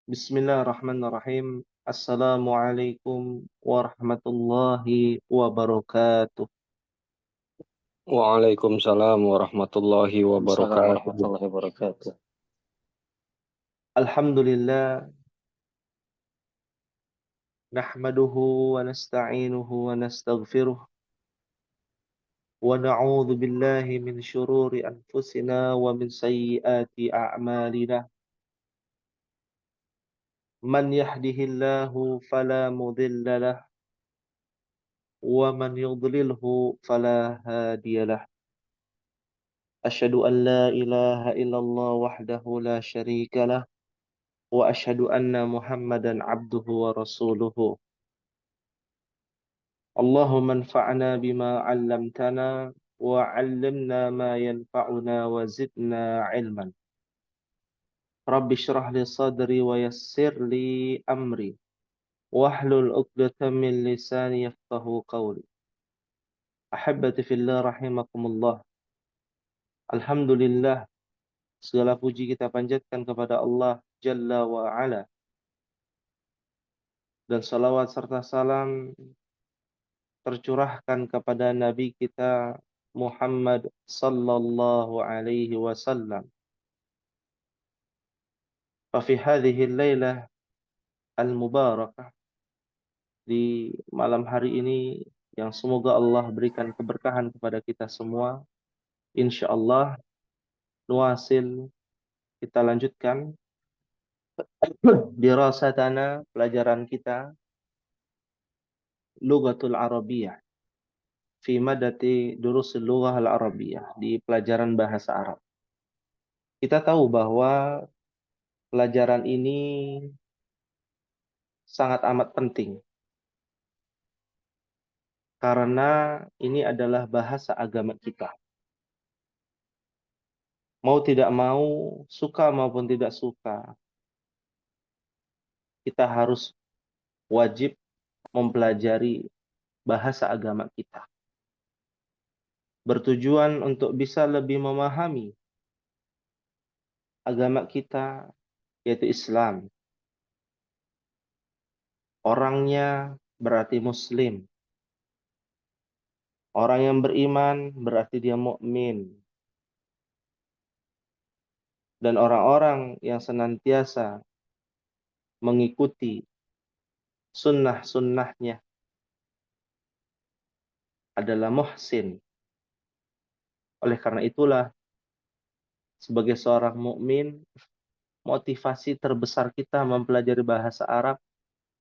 Bismillahirrahmanirrahim. Assalamualaikum warahmatullahi wabarakatuh. Waalaikumsalam warahmatullahi Assalamualaikum wabarakatuh. warahmatullahi wabarakatuh. Alhamdulillah, nahmaduhu wa nasta'inuhu wa nastaghfiruh wa na'udzu billahi min syururi anfusina wa min sayyiati a'malina. Man yahdihillahu fala mudilla lah wa man yudlilhu fala hadiyalah. Asyhadu an la ilaha illallah wahdahu la syarika lah wa asyhadu anna Muhammadan abduhu wa rasuluhu. Allahumma anfa'na bima 'allamtana wa 'allimna ma yanfa'una wa zidna 'ilman. Rabbi shrah li sadri wa yassir li amri wahlul 'uqdatam min lisani yafqahu qawli. Ahibbati fillah rahimakumullah. Alhamdulillah, segala puji kita panjatkan kepada Allah Jalla wa 'ala, dan salawat serta salam tercurahkan kepada Nabi kita Muhammad sallallahu alaihi wasallam. Fa fi hadhihi al-lailah al-mubarakah, di malam hari ini yang semoga Allah berikan keberkahan kepada kita semua, insyaallah nuasil, kita lanjutkan dirasatana, pelajaran kita Lughatul Arabiyyah fi madati durusil lughah al-arabiyyah, di pelajaran bahasa Arab. Kita tahu bahwa pelajaran ini sangat amat penting karena ini adalah bahasa agama kita. Mau tidak mau, suka maupun tidak suka, kita harus wajib mempelajari bahasa agama kita. Bertujuan untuk bisa lebih memahami agama kita, yaitu Islam. Orangnya berarti Muslim. Orang yang beriman berarti dia mukmin. Dan orang-orang yang senantiasa mengikuti sunnah-sunnahnya adalah muhsin. Oleh karena itulah, sebagai seorang mukmin, motivasi terbesar kita mempelajari bahasa Arab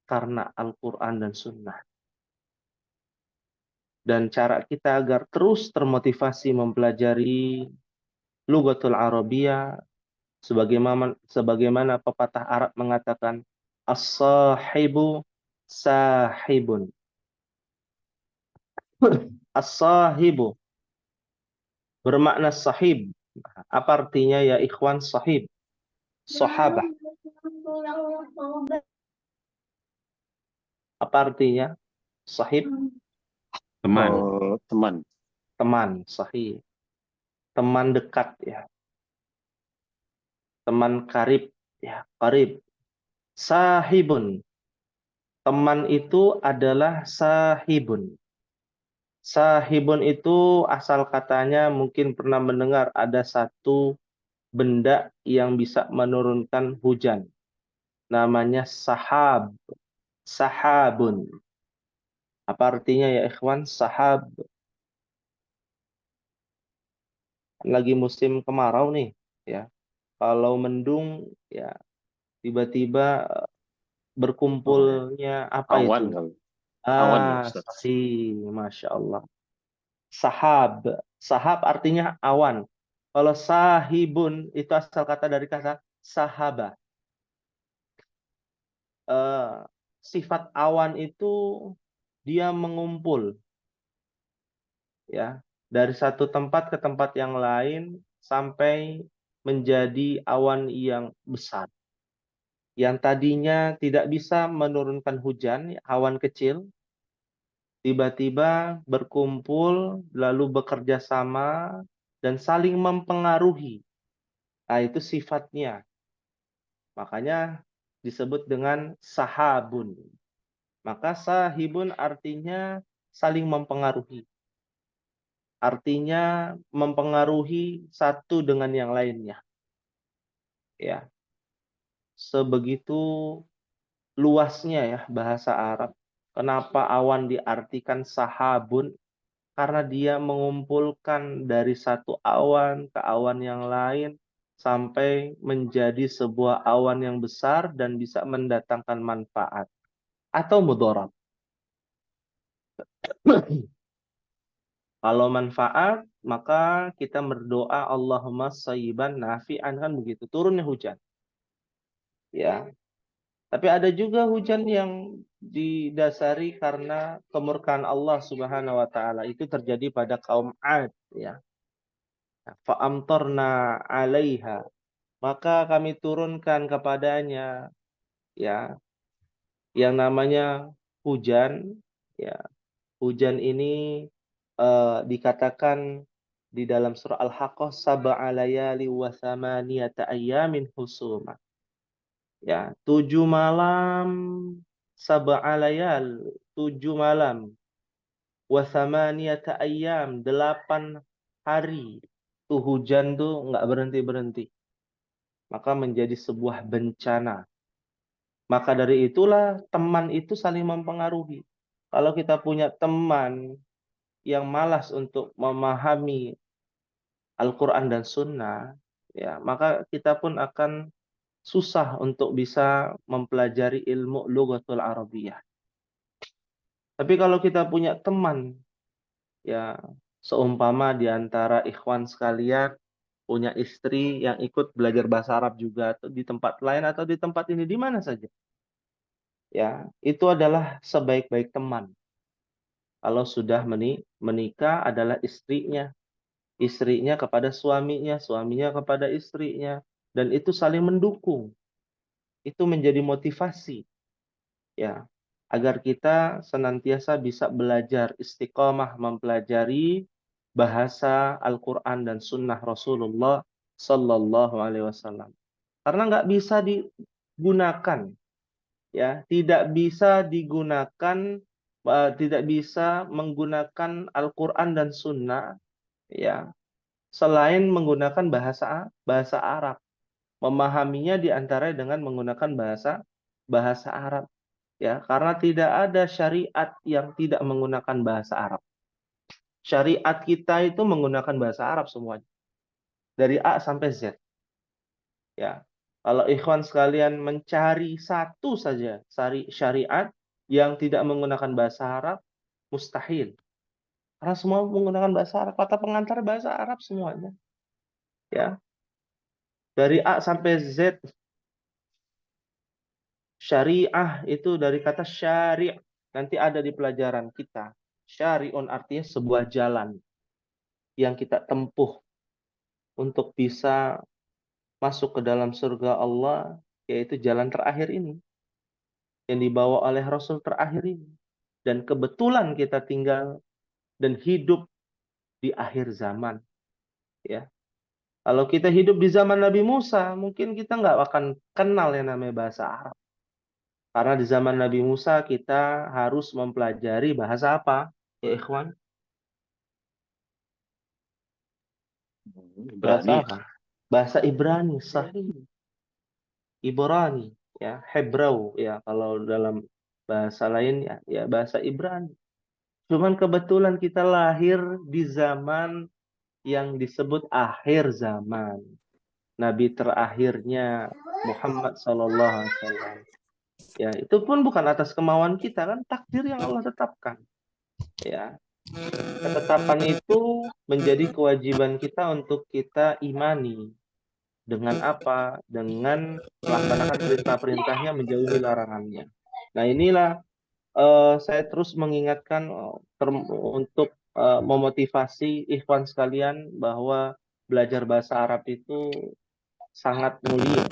karena Al-Quran dan Sunnah. Dan cara kita agar terus termotivasi mempelajari Lughatul Arabiyyah, sebagaimana pepatah Arab mengatakan, as-sahibu sahibun. As-sahibu bermakna sahib. Apa artinya ya ikhwan sahib? Sahabah. Apa artinya sahib? Teman. Teman, sahib. Teman dekat ya. Teman karib ya, karib. Sahibun. Teman itu adalah sahibun. Sahibun itu asal katanya mungkin pernah mendengar ada satu benda yang bisa menurunkan hujan. Namanya sahab. Sahabun. Apa artinya ya ikhwan? Sahab. Lagi musim kemarau nih ya. Kalau mendung ya tiba-tiba berkumpulnya apa awan itu? kali. Awan ya, Ustaz. Masya Allah. Sahab. Sahab artinya awan. Kalau sahibun itu asal kata dari kata sahabah. Sifat awan itu dia mengumpul ya, dari satu tempat ke tempat yang lain sampai menjadi awan yang besar. Yang tadinya tidak bisa menurunkan hujan, awan kecil, tiba-tiba berkumpul, lalu bekerja sama, dan saling mempengaruhi. Nah, itu sifatnya. Makanya disebut dengan sahabun. Maka sahibun artinya saling mempengaruhi. Artinya mempengaruhi satu dengan yang lainnya. Ya, sebegitu luasnya ya bahasa Arab. Kenapa awan diartikan sahabun? Karena dia mengumpulkan dari satu awan ke awan yang lain sampai menjadi sebuah awan yang besar dan bisa mendatangkan manfaat atau mudarat. Kalau manfaat, maka kita berdoa Allahumma sayyiban nafi'an, kan begitu, turunnya hujan. Ya. Tapi ada juga hujan yang didasari karena kemurkaan Allah Subhanahu wa taala. Itu terjadi pada kaum 'Ad, ya. Fa'amtarna 'alaiha. Maka kami turunkan kepadanya, ya, yang namanya hujan, ya. Hujan ini dikatakan di dalam surah Al-Haqqah sab'a layali wa thamaniyata ayyamin husuma. Ya, 7 malam, sab'a layal, 7 malam, wa thamaniyata ayyam, 8 hari. Tuh hujan tuh nggak berhenti-berhenti. Maka menjadi sebuah bencana. Maka dari itulah teman itu saling mempengaruhi. Kalau kita punya teman yang malas untuk memahami Al-Quran dan Sunnah, ya, maka kita pun akan susah untuk bisa mempelajari ilmu Lughatul Arabiyah. Tapi kalau kita punya teman, ya, seumpama di antara ikhwan sekalian, punya istri yang ikut belajar bahasa Arab juga, atau di tempat lain, atau di tempat ini, di mana saja, ya, itu adalah sebaik-baik teman. Kalau sudah menikah adalah istrinya kepada suaminya, suaminya kepada istrinya, dan itu saling mendukung. Itu menjadi motivasi, ya, agar kita senantiasa bisa belajar istiqomah mempelajari bahasa Al-Quran dan Sunnah Rasulullah Sallallahu Alaihi Wasallam. Karena nggak bisa digunakan, ya, tidak bisa menggunakan Al-Quran dan Sunnah, ya, selain menggunakan bahasa Arab. Memahaminya diantaranya dengan menggunakan bahasa Arab, ya, karena tidak ada syariat yang tidak menggunakan bahasa Arab. Syariat kita itu menggunakan bahasa Arab semuanya, dari A sampai Z, ya. Kalau ikhwan sekalian mencari satu saja syariat yang tidak menggunakan bahasa Arab, mustahil. Karena semua menggunakan bahasa Arab, kata pengantar bahasa Arab semuanya, ya. Dari A sampai Z. Syariah itu dari kata syari'. Nanti ada di pelajaran kita. Syari'un artinya sebuah jalan yang kita tempuh untuk bisa masuk ke dalam surga Allah, yaitu jalan terakhir ini yang dibawa oleh Rasul terakhir ini. Dan kebetulan kita tinggal dan hidup di akhir zaman, ya. Kalau kita hidup di zaman Nabi Musa, mungkin kita nggak akan kenal yang namanya bahasa Arab. Karena di zaman Nabi Musa kita harus mempelajari bahasa apa, ya ikhwan? Bahasa Berani. apa? Bahasa Ibrani, sahih. Ibrani, ya, Hebrau, ya, kalau dalam bahasa lain, ya bahasa Ibrani. Cuman kebetulan kita lahir di zaman yang disebut akhir zaman. Nabi terakhirnya Muhammad Sallallahu Alaihi Wasallam. Ya, itu pun bukan atas kemauan kita, kan takdir yang Allah tetapkan. Ya, ketetapan itu menjadi kewajiban kita untuk kita imani. Dengan apa? Dengan melaksanakan perintah-perintahnya, menjauhi larangannya. Nah, inilah saya terus mengingatkan untuk memotivasi ikhwan sekalian bahwa belajar bahasa Arab itu sangat mulia.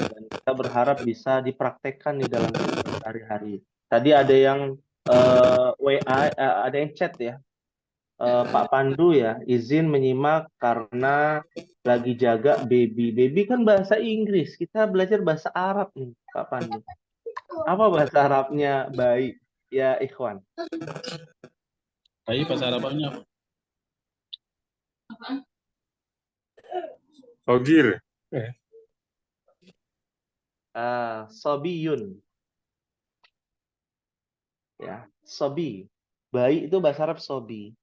Dan kita berharap bisa dipraktekkan di dalam sehari-hari. Tadi ada yang WA, ada yang chat, ya. Pak Pandu ya, izin menyimak karena lagi jaga baby. Baby kan bahasa Inggris, kita belajar bahasa Arab nih, Pak Pandu. Apa bahasa Arabnya bayi? Ya, Ikhwan. Bayi bahasa Arabnya apa? Ogir. Sobiyun. Ya, sobi. Bayi itu bahasa Arab sobi.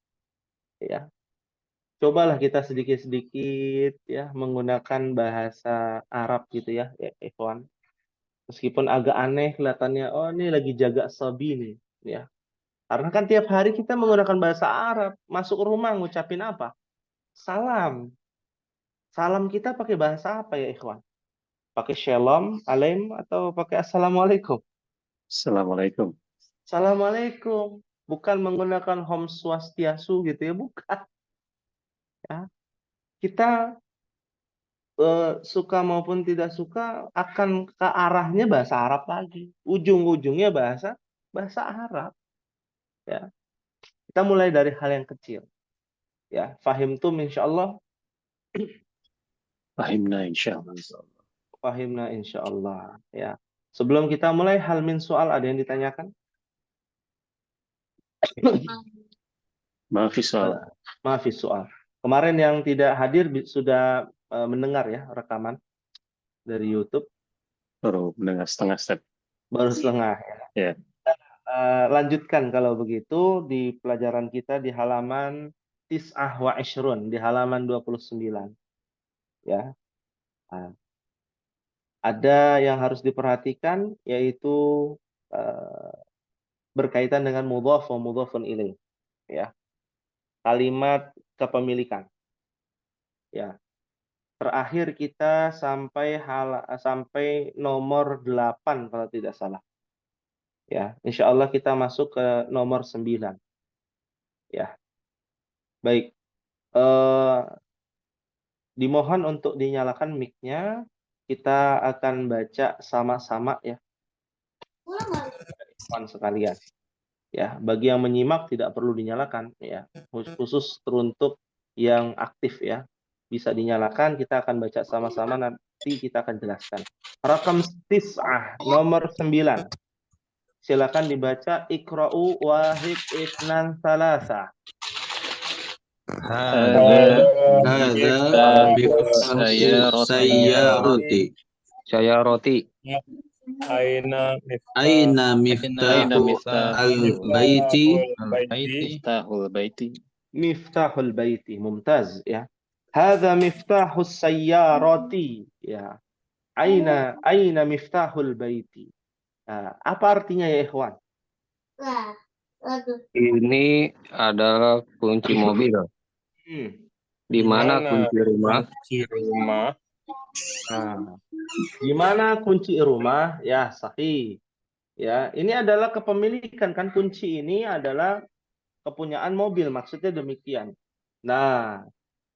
Ya, cobalah kita sedikit-sedikit ya menggunakan bahasa Arab gitu ya, Ikhwan. Meskipun agak aneh kelihatannya, oh ini lagi jaga sobi nih, ya. Karena kan tiap hari kita menggunakan bahasa Arab. Masuk rumah ngucapin apa? Salam. Salam kita pakai bahasa apa ya, Ikhwan? Pakai shalom, alaim, atau pakai assalamualaikum? Assalamualaikum. Assalamualaikum. Bukan menggunakan Om Swastiastu gitu ya, bukan. Ya. Kita suka maupun tidak suka akan ke arahnya bahasa Arab lagi. Ujung-ujungnya bahasa Arab. Ya. Kita mulai dari hal yang kecil. Ya, fahimtum insyaallah. Fahimna insyaallah. Fahimna insyaallah. Ya. Sebelum kita mulai, hal min soal ada yang ditanyakan? Maaf soal. Maaf soal. Kemarin yang tidak hadir sudah mendengar ya rekaman dari YouTube. Baru mendengar setengah step. Baru setengah ya. Ya. Lanjutkan kalau begitu di pelajaran kita di halaman Tis'ah wa Ishrun, di halaman 29. Ya. Nah, ada yang harus diperhatikan yaitu berkaitan dengan mudhaf wa mudhafun ilaih. Ya. Kalimat kepemilikan. Ya. Terakhir kita sampai nomor 8 kalau tidak salah. Ya, insya Allah kita masuk ke nomor 9. Ya. Baik. Dimohon untuk dinyalakan mic-nya. Kita akan baca sama-sama ya. Teman sekalian. Ya, bagi yang menyimak tidak perlu dinyalakan ya. Khusus teruntuk yang aktif ya. Bisa dinyalakan, kita akan baca sama-sama, nanti kita akan jelaskan. Rakam tis'ah, nomor 9. Silakan dibaca. Iqra'u wahid isnan salasa. Hadza Miftahu sayyarati. Sayyarati. Aina miftahu al-baiti. Miftahul baiti. Miftahul baiti. Mumtaz ya. Hadza miftahus sayyarati ya. Aina miftahul baiti. Nah, apa artinya ya ikhwan? Ini adalah kunci mobil. Di mana kunci rumah? Nah, di mana kunci rumah? Ya, sahih. Ya, ini adalah kepemilikan kan, kunci ini adalah kepunyaan mobil, maksudnya demikian. Nah,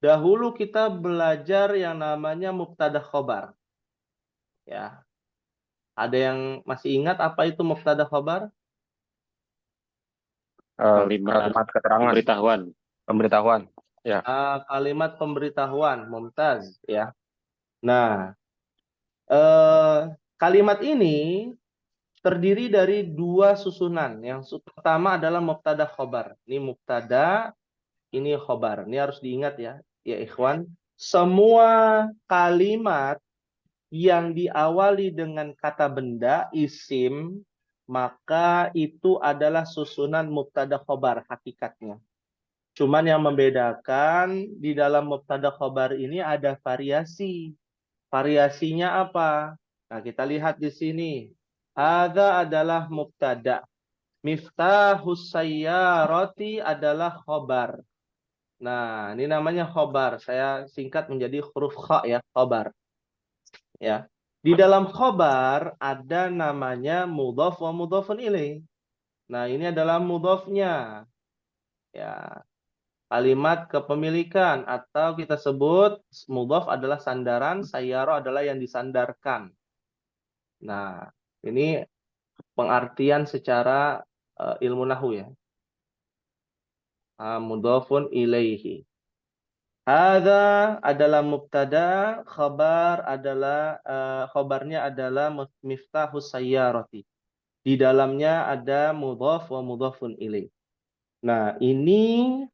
dahulu kita belajar yang namanya mubtada khobar. Ya. Ada yang masih ingat apa itu mubtada khobar? Kalimat keterangan. Pemberitahuan. Ya. Kalimat pemberitahuan, mumtaz ya. Nah, kalimat ini terdiri dari dua susunan. Yang pertama adalah mubtada khobar. Ini mubtada, ini khobar. Ini harus diingat ya, ya ikhwan. Semua kalimat yang diawali dengan kata benda, isim, maka itu adalah susunan mubtada khobar hakikatnya. Cuman yang membedakan di dalam mubtada khobar ini ada variasi. Variasinya apa? Nah, kita lihat di sini. Hadza adalah mubtada. Miftahus sayyarati adalah khobar. Nah, ini namanya khobar. Saya singkat menjadi huruf kha ya, khobar. Ya. Di dalam khobar ada namanya mudhaf wa mudhafun ilaih. Nah, ini adalah mudhafnya. Ya. Kalimat kepemilikan atau kita sebut mudhaf adalah sandaran, sayyara adalah yang disandarkan. Nah, ini pengertian secara ilmu nahwu ya. Mudhafun ilaihi. Hadza adalah mubtada, khabarnya adalah miftahus sayyarati. Di dalamnya ada mudhaf wa mudhafun ilaih. Nah, ini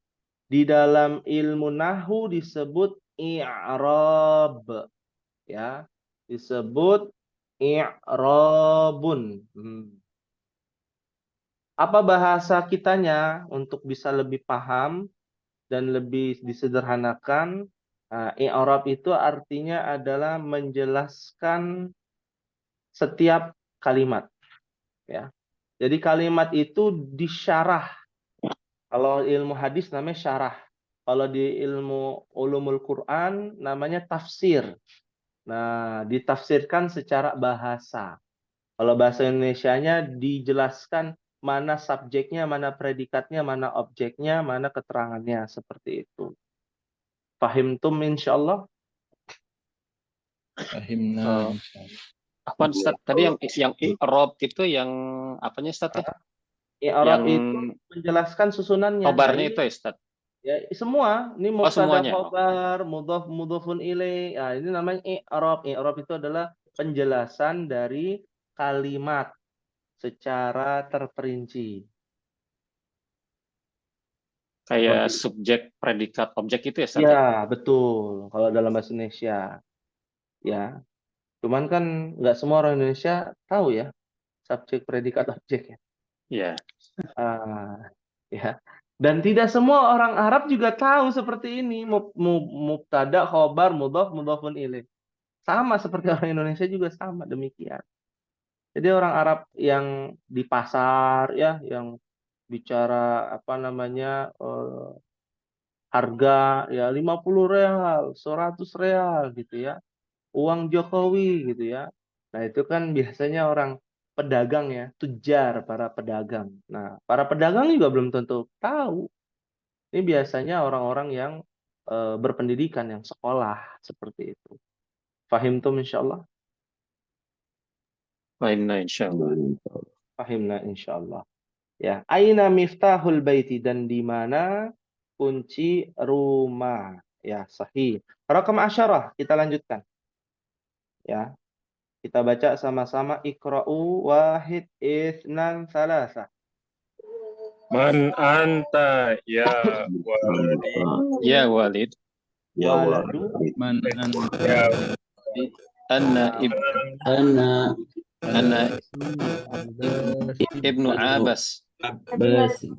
di dalam ilmu nahwu disebut i'rab, ya. Disebut i'rabun. Apa bahasa kitanya untuk bisa lebih paham dan lebih disederhanakan? I'rab itu artinya adalah menjelaskan setiap kalimat, ya. Jadi kalimat itu disyarah. Kalau ilmu hadis namanya syarah. Kalau di ilmu ulumul Quran namanya tafsir. Nah, ditafsirkan secara bahasa. Kalau bahasa Indonesianya dijelaskan mana subjeknya, mana predikatnya, mana objeknya, mana keterangannya, seperti itu. Fahimtum insyaallah? Fahimna. Apa Ustaz? Tadi yang i'rab itu yang apanya Ustaz ya? I'rab Yang itu menjelaskan susunannya. khobarnya Nah, itu ya Ustaz. ya, semua. Ini mubtada, semuanya. khobar, mudhaf, mudhafun ilaih. Nah, ini namanya i'rab. I'rab itu adalah penjelasan dari kalimat secara terperinci. Kayak Seperti subjek, predikat, objek itu ya Ustaz? ya, betul. Kalau dalam bahasa Indonesia, ya. Cuman kan nggak semua orang Indonesia tahu ya subjek, predikat, objek ya. Iya. Ya. Dan tidak semua orang Arab juga tahu seperti ini. Mubtada, khobar, mudhaf, mudhafun ilaih. Sama seperti orang Indonesia juga sama demikian. Jadi orang Arab yang di pasar ya, yang bicara apa namanya harga ya 50 real, 100 real gitu ya. Uang Jokowi gitu ya. Nah, itu kan biasanya orang pedagang ya, tujar, para pedagang. Nah, para pedagang juga belum tentu tahu. Ini biasanya orang-orang yang berpendidikan, yang sekolah seperti itu. Fahimtum insyaallah? Fahimna insyaallah. Fahimna insyaallah. Ya, aina miftahul baiti, dan di mana kunci rumah? Ya, sahih. Rakam asyarah, kita lanjutkan. Ya. Kita baca sama-sama. Iqra'u wahid itsnan tsalasa. Man anta ya walidi. Ya Walid. Waladu. Man Ya Anna ibnu Abbas.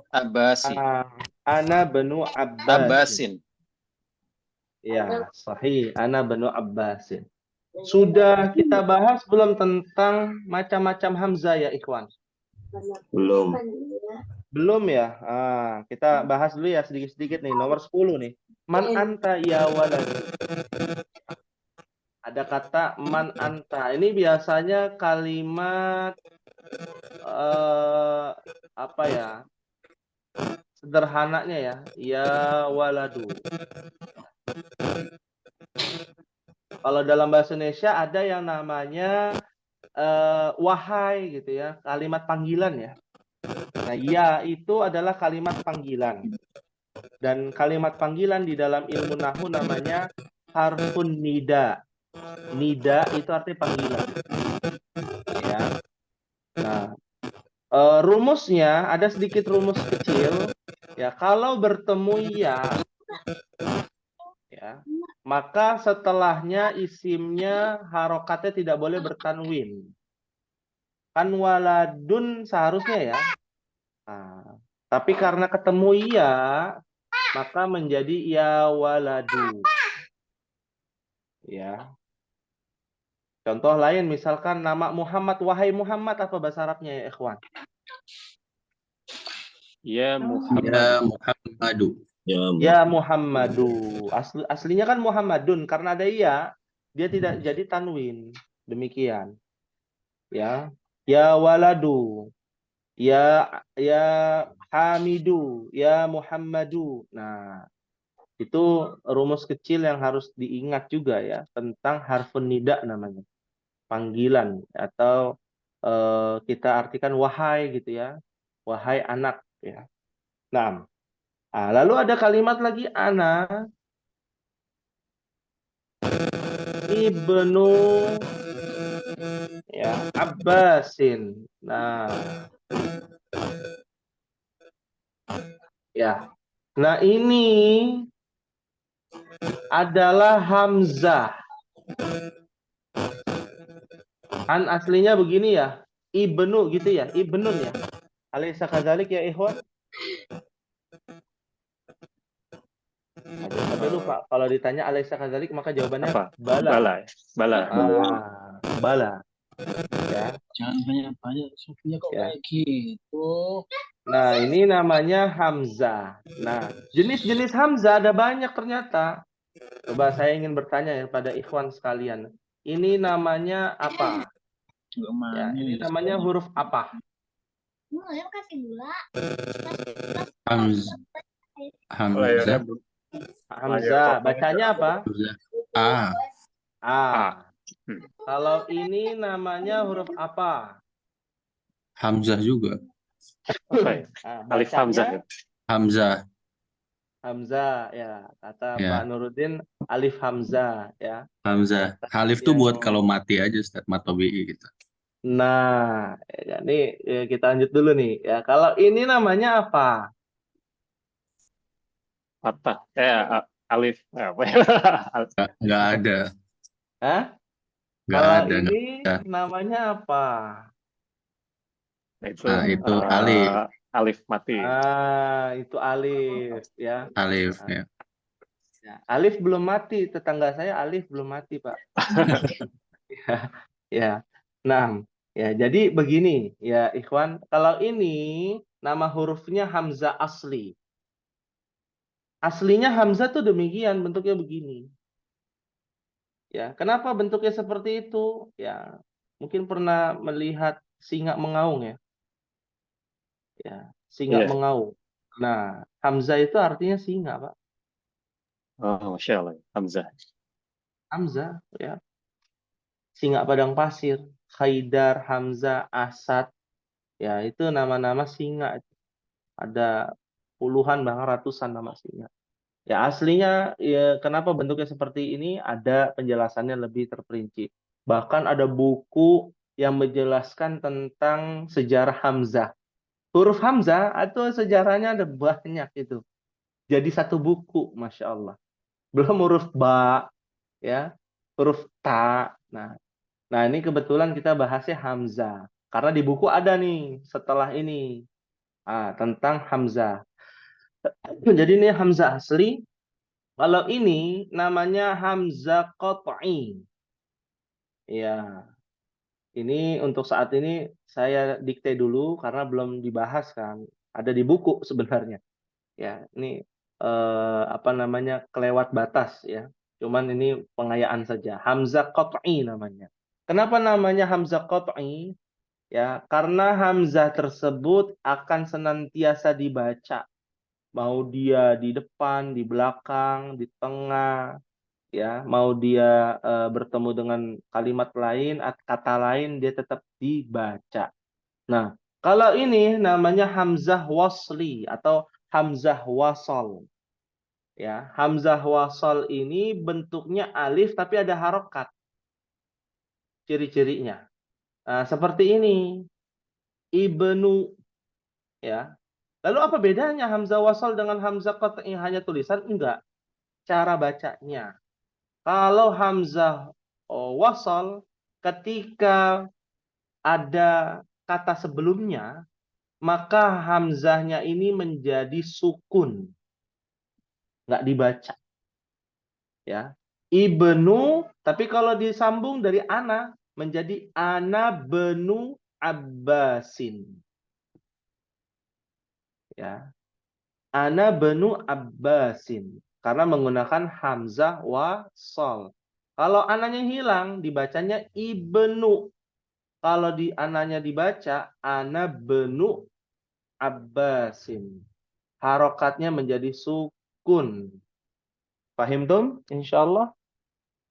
Abbasi. Ana benu Abbas. Abbasin. Ya, sahih. Ana benu Abbasin. Sudah kita bahas belum tentang macam-macam hamzah ya, ikhwan? Belum. Belum ya? Kita bahas dulu ya sedikit-sedikit nih. Nomor 10 nih. Man anta ya walad. Ada kata man anta. Ini biasanya kalimat apa ya? Sederhananya ya. Ya waladu. Kalau dalam bahasa Indonesia ada yang namanya wahai gitu ya. Kalimat panggilan ya. Nah, ya itu adalah kalimat panggilan. Dan kalimat panggilan di dalam ilmu nahwu namanya harfun nida. Nida itu artinya panggilan. Ya. Nah, rumusnya ada sedikit rumus kecil. Ya, kalau bertemu ya, maka setelahnya isimnya harokatnya tidak boleh bertanwin. Kan waladun seharusnya ya. Nah, tapi karena ketemu maka menjadi ya waladu. Ya. Contoh lain misalkan nama Muhammad, wahai Muhammad, apa bahasa Arabnya ya, ikhwan? Ya Muhammad. Ya Muhammadu. Ya Muhammadu. Aslinya kan Muhammadun, karena ada ya, dia tidak jadi tanwin. Demikian. Ya. Ya waladu. Ya Hamidu, ya Muhammadu. Nah, itu rumus kecil yang harus diingat juga ya tentang harfun nida namanya. Panggilan atau kita artikan wahai gitu ya. Wahai anak ya. Nah, Ah, lalu ada kalimat lagi ana ibnu ya Abbasin. Nah, ya. Nah, ini adalah Hamzah. Kan aslinya begini ya. Ibnu gitu ya. Ibnun ya. Alaysa kadzalik ya ikhwan? Tapi lupa. Kalau ditanya Alaysa kadzalik maka jawabannya Apa? bala. Bala. Bala. Bala. Ya. Jangan banyak-banyak, Sofia kok Ya. kayak gitu. Nah, ini namanya Hamzah. Nah, jenis-jenis Hamzah ada banyak ternyata. Coba saya ingin bertanya ya pada ikhwan sekalian. Ini namanya apa? Ya, ini namanya huruf apa? Hamzah. Layarnya Hamzah. Hamzah. Bacanya apa? A. A. Hmm. Kalau ini namanya huruf apa? Hamzah juga. Apa ya? Alif Bacanya Hamzah. Ya? Hamzah. Hamzah ya. Kata Ya. Pak Nuruddin alif Hamzah ya. Hamzah. Halif tuh buat kalau mati aja, Ustaz. Matobi'i gitu. Nah, ya, ini ya, kita lanjut dulu nih. Ya, kalau ini namanya apa? Apa? Alif. Apa ya? Nggak ada. Hah? Nggak Kalau ada. ini Nggak ada. namanya apa? Itu alif. Alif mati. Itu alif ya. Alif. Ya. Ya, Alif belum mati, tetangga saya Alif belum mati, Pak. Ya, ya. Nah, ya jadi begini ya, Ikhwan. Kalau ini nama hurufnya Hamzah asli. Aslinya Hamzah tuh demikian, bentuknya begini. Ya, kenapa bentuknya seperti itu? Ya, mungkin pernah melihat singa mengaung ya. Ya, singa Iya. mengaung. Nah, Hamzah itu artinya singa, Pak. Oh, Masya Allah. Hamzah. Hamzah, ya. Singa padang pasir, Haidar, Hamzah, Asad, ya itu nama-nama singa. Ada puluhan bahkan ratusan nama singa. Ya aslinya ya kenapa bentuknya seperti ini ada penjelasannya lebih terperinci. Bahkan ada buku yang menjelaskan tentang sejarah Hamzah. Huruf Hamzah atau sejarahnya ada banyak itu. Jadi satu buku, Masya Allah. Belum huruf ba, ya, huruf ta. Nah, ini kebetulan kita bahasnya Hamzah. Karena di buku ada nih setelah ini tentang Hamzah. Jadi ini Hamzah asli. Kalau ini namanya Hamzah qat'i. Ya, ini untuk saat ini saya dikte dulu karena belum dibahas kan. Ada di buku sebenarnya. Ya, ini apa namanya kelewat batas ya. Cuman ini pengayaan saja. Hamzah qat'i namanya. Kenapa namanya Hamzah qat'i? Ya, karena Hamzah tersebut akan senantiasa dibaca. Mau dia di depan, di belakang, di tengah, ya, mau dia bertemu dengan kalimat lain, kata lain, dia tetap dibaca. Nah, kalau ini namanya Hamzah wasli atau Hamzah wasol. Ya, Hamzah wasol ini bentuknya alif tapi ada harokat. Ciri-cirinya. Nah, seperti ini. Ibnu, ya. Lalu apa bedanya Hamzah wasal dengan Hamzah qat'i hanya tulisan? Enggak. Cara bacanya. Kalau Hamzah wasal ketika ada kata sebelumnya, maka Hamzahnya ini menjadi sukun. Enggak dibaca. Ya. Ibnu, tapi kalau disambung dari ana, menjadi ana benu Abbasin. Ya. Ana benu Abbasin. Karena menggunakan Hamzah wasol. Kalau ananya hilang, dibacanya ibnu. Kalau di ananya dibaca, ana benu Abbasin. Harokatnya menjadi sukun. Fahim tum? Insyaallah.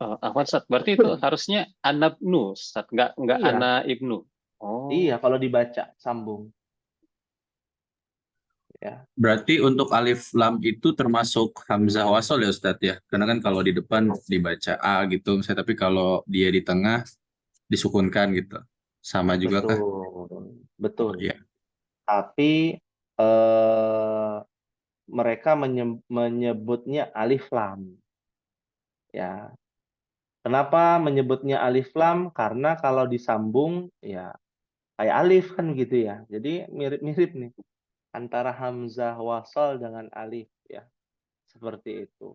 Ahmad Ustaz, berarti itu harusnya anabnu, Ustaz, nggak Iya. ana ibnu. Oh. Iya, kalau dibaca, sambung. Berarti untuk alif lam itu termasuk hamzah wasol ya Ustadz ya? Karena kan kalau di depan dibaca A gitu, misalnya, tapi kalau dia di tengah disukunkan gitu. Sama juga kah? Betul, Oh betul. iya. Tapi mereka menyebutnya alif lam. Ya, kenapa menyebutnya alif lam? Karena kalau disambung ya kayak alif kan gitu ya. Jadi mirip-mirip nih antara hamzah wasal dengan alif ya. Seperti itu.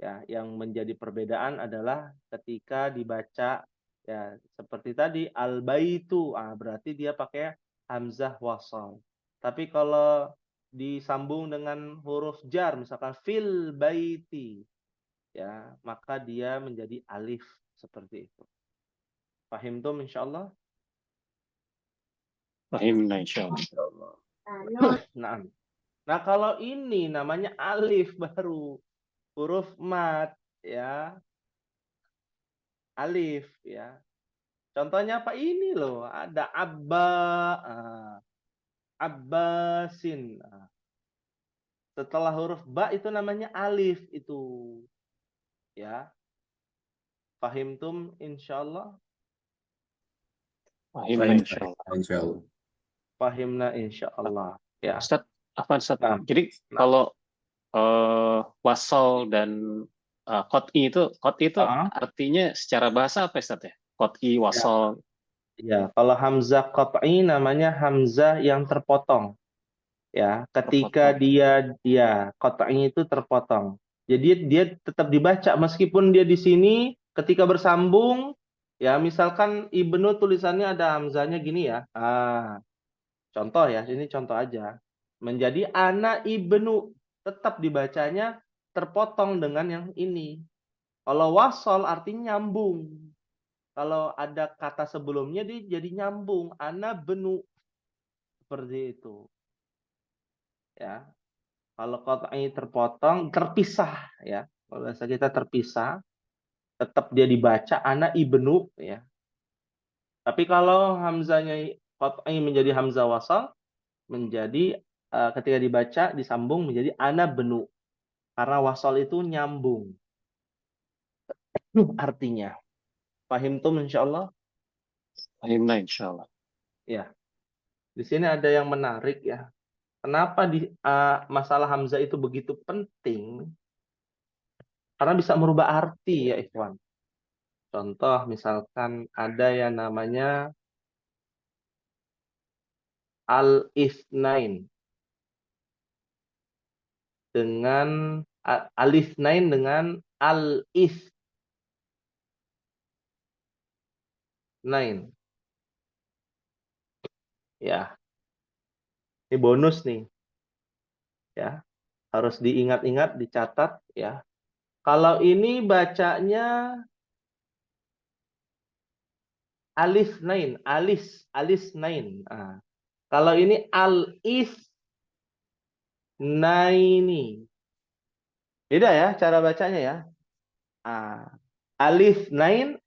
Ya, yang menjadi perbedaan adalah ketika dibaca ya seperti tadi al-baitu, berarti dia pakai hamzah wasal. Tapi kalau disambung dengan huruf jar misalkan fil baiti ya, maka dia menjadi alif seperti itu. Pahim tuh insyaallah? Fahimna insyaallah. Nah, nah kalau ini namanya alif baru huruf mat ya, alif ya. Contohnya apa ini loh? Ada Abbasin. Setelah huruf ba itu namanya alif itu. Ya. Fahimtum insyaallah? Fahimna Fahim, insyaallah. insya Allah. Fahimna insyaallah. Ya. Ustaz, Ustaz? Nah, Jadi nah. kalau wasol dan qot'i itu artinya secara bahasa apa Ustaz ya? Qot'i, Ya, wasol. ya, kalau hamzah qat'i namanya hamzah yang terpotong. Ya, ketika dia qat'i itu terpotong. Jadi dia tetap dibaca meskipun dia di sini ketika bersambung ya misalkan ibnu tulisannya ada hamzahnya gini ya. Contoh ya, ini contoh aja. Menjadi ana ibnu tetap dibacanya terpotong dengan yang ini. Kalau wasol artinya nyambung. Kalau ada kata sebelumnya dia jadi nyambung. Ana benu seperti itu. Ya. Kalau qat'i terpotong, terpisah ya. Kalau bahasa kita terpisah, tetap dia dibaca ana ibnu ya. Tapi kalau hamzanya qat'i menjadi hamzah wasal, menjadi ketika dibaca disambung menjadi ana benu. Karena wasal itu nyambung artinya. Pahim tuh insyaallah? Fahimna insyaallah. Ya. Di sini ada yang menarik ya. Kenapa masalah hamzah itu begitu penting? Karena bisa merubah arti ya ikhwan. Contoh misalkan ada yang namanya al-itsnain dengan al-itsnain dengan al-itsnain. Ya, ini bonus nih. Ya, harus diingat-ingat, dicatat ya. Kalau ini bacanya alif nain, alis nain. Kalau ini al-is naini. Beda ya cara bacanya ya. Alis nain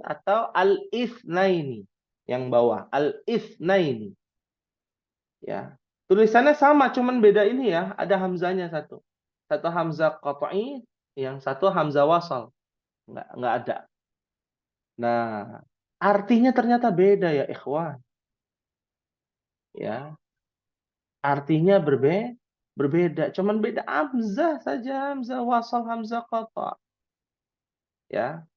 atau al-is naini. Yang bawah, al-is naini. Ya. Tulisannya sama, cuman beda ini ya. Ada hamzanya satu. Satu hamzah qat'i, yang satu hamzah wasal. Nggak ada. Nah, artinya ternyata beda ya ikhwan. Ya, artinya berbeda. Cuman beda hamzah saja, hamzah wasal, hamzah qata. Ya.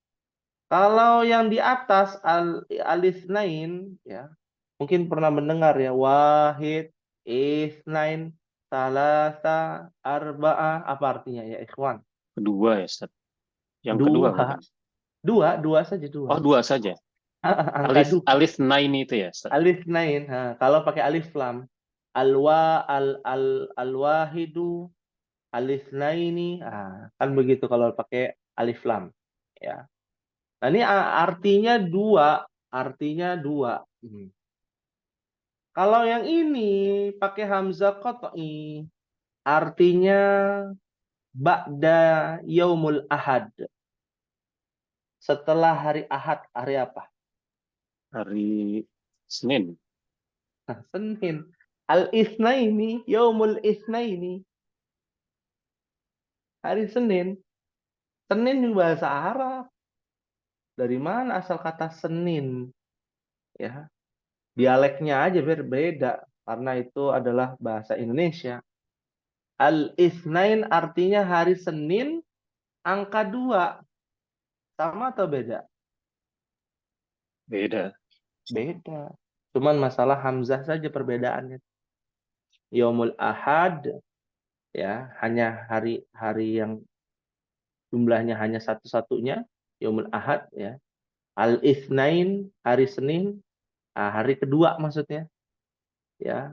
Kalau yang di atas alif nain ya, mungkin pernah mendengar ya wahid, isnain, salasa, arba'ah, apa artinya ya ikhwan? Kedua ya Ustaz. Yang kedua Dua, bukan? dua saja dua. Oh, dua saja. Angka dua. Alif nain itu ya Ustaz. Alif nain. Kalau pakai alif lam, alwahidu, alif naini, kan begitu kalau pakai alif lam. Ya. Nah ini artinya dua. Kalau yang ini pakai hamzah qat'i, artinya ba'da yaumul ahad. Setelah hari Ahad, hari apa? Hari Senin. Senin. Al-Itsnaini, yaumul Itsnaini. Hari Senin. Senin juga bahasa Arab. Dari mana asal kata Senin? Ya, dialeknya aja berbeda karena itu adalah bahasa Indonesia. Al-Itsnain artinya hari Senin, angka 2. Sama atau beda? Beda. Beda. Cuman masalah hamzah saja perbedaannya. Yaumul Ahad, ya, hanya hari-hari yang jumlahnya hanya satu-satunya, Yaumul Ahad, ya. Al-Itsnain, hari Senin, hari kedua maksudnya, ya.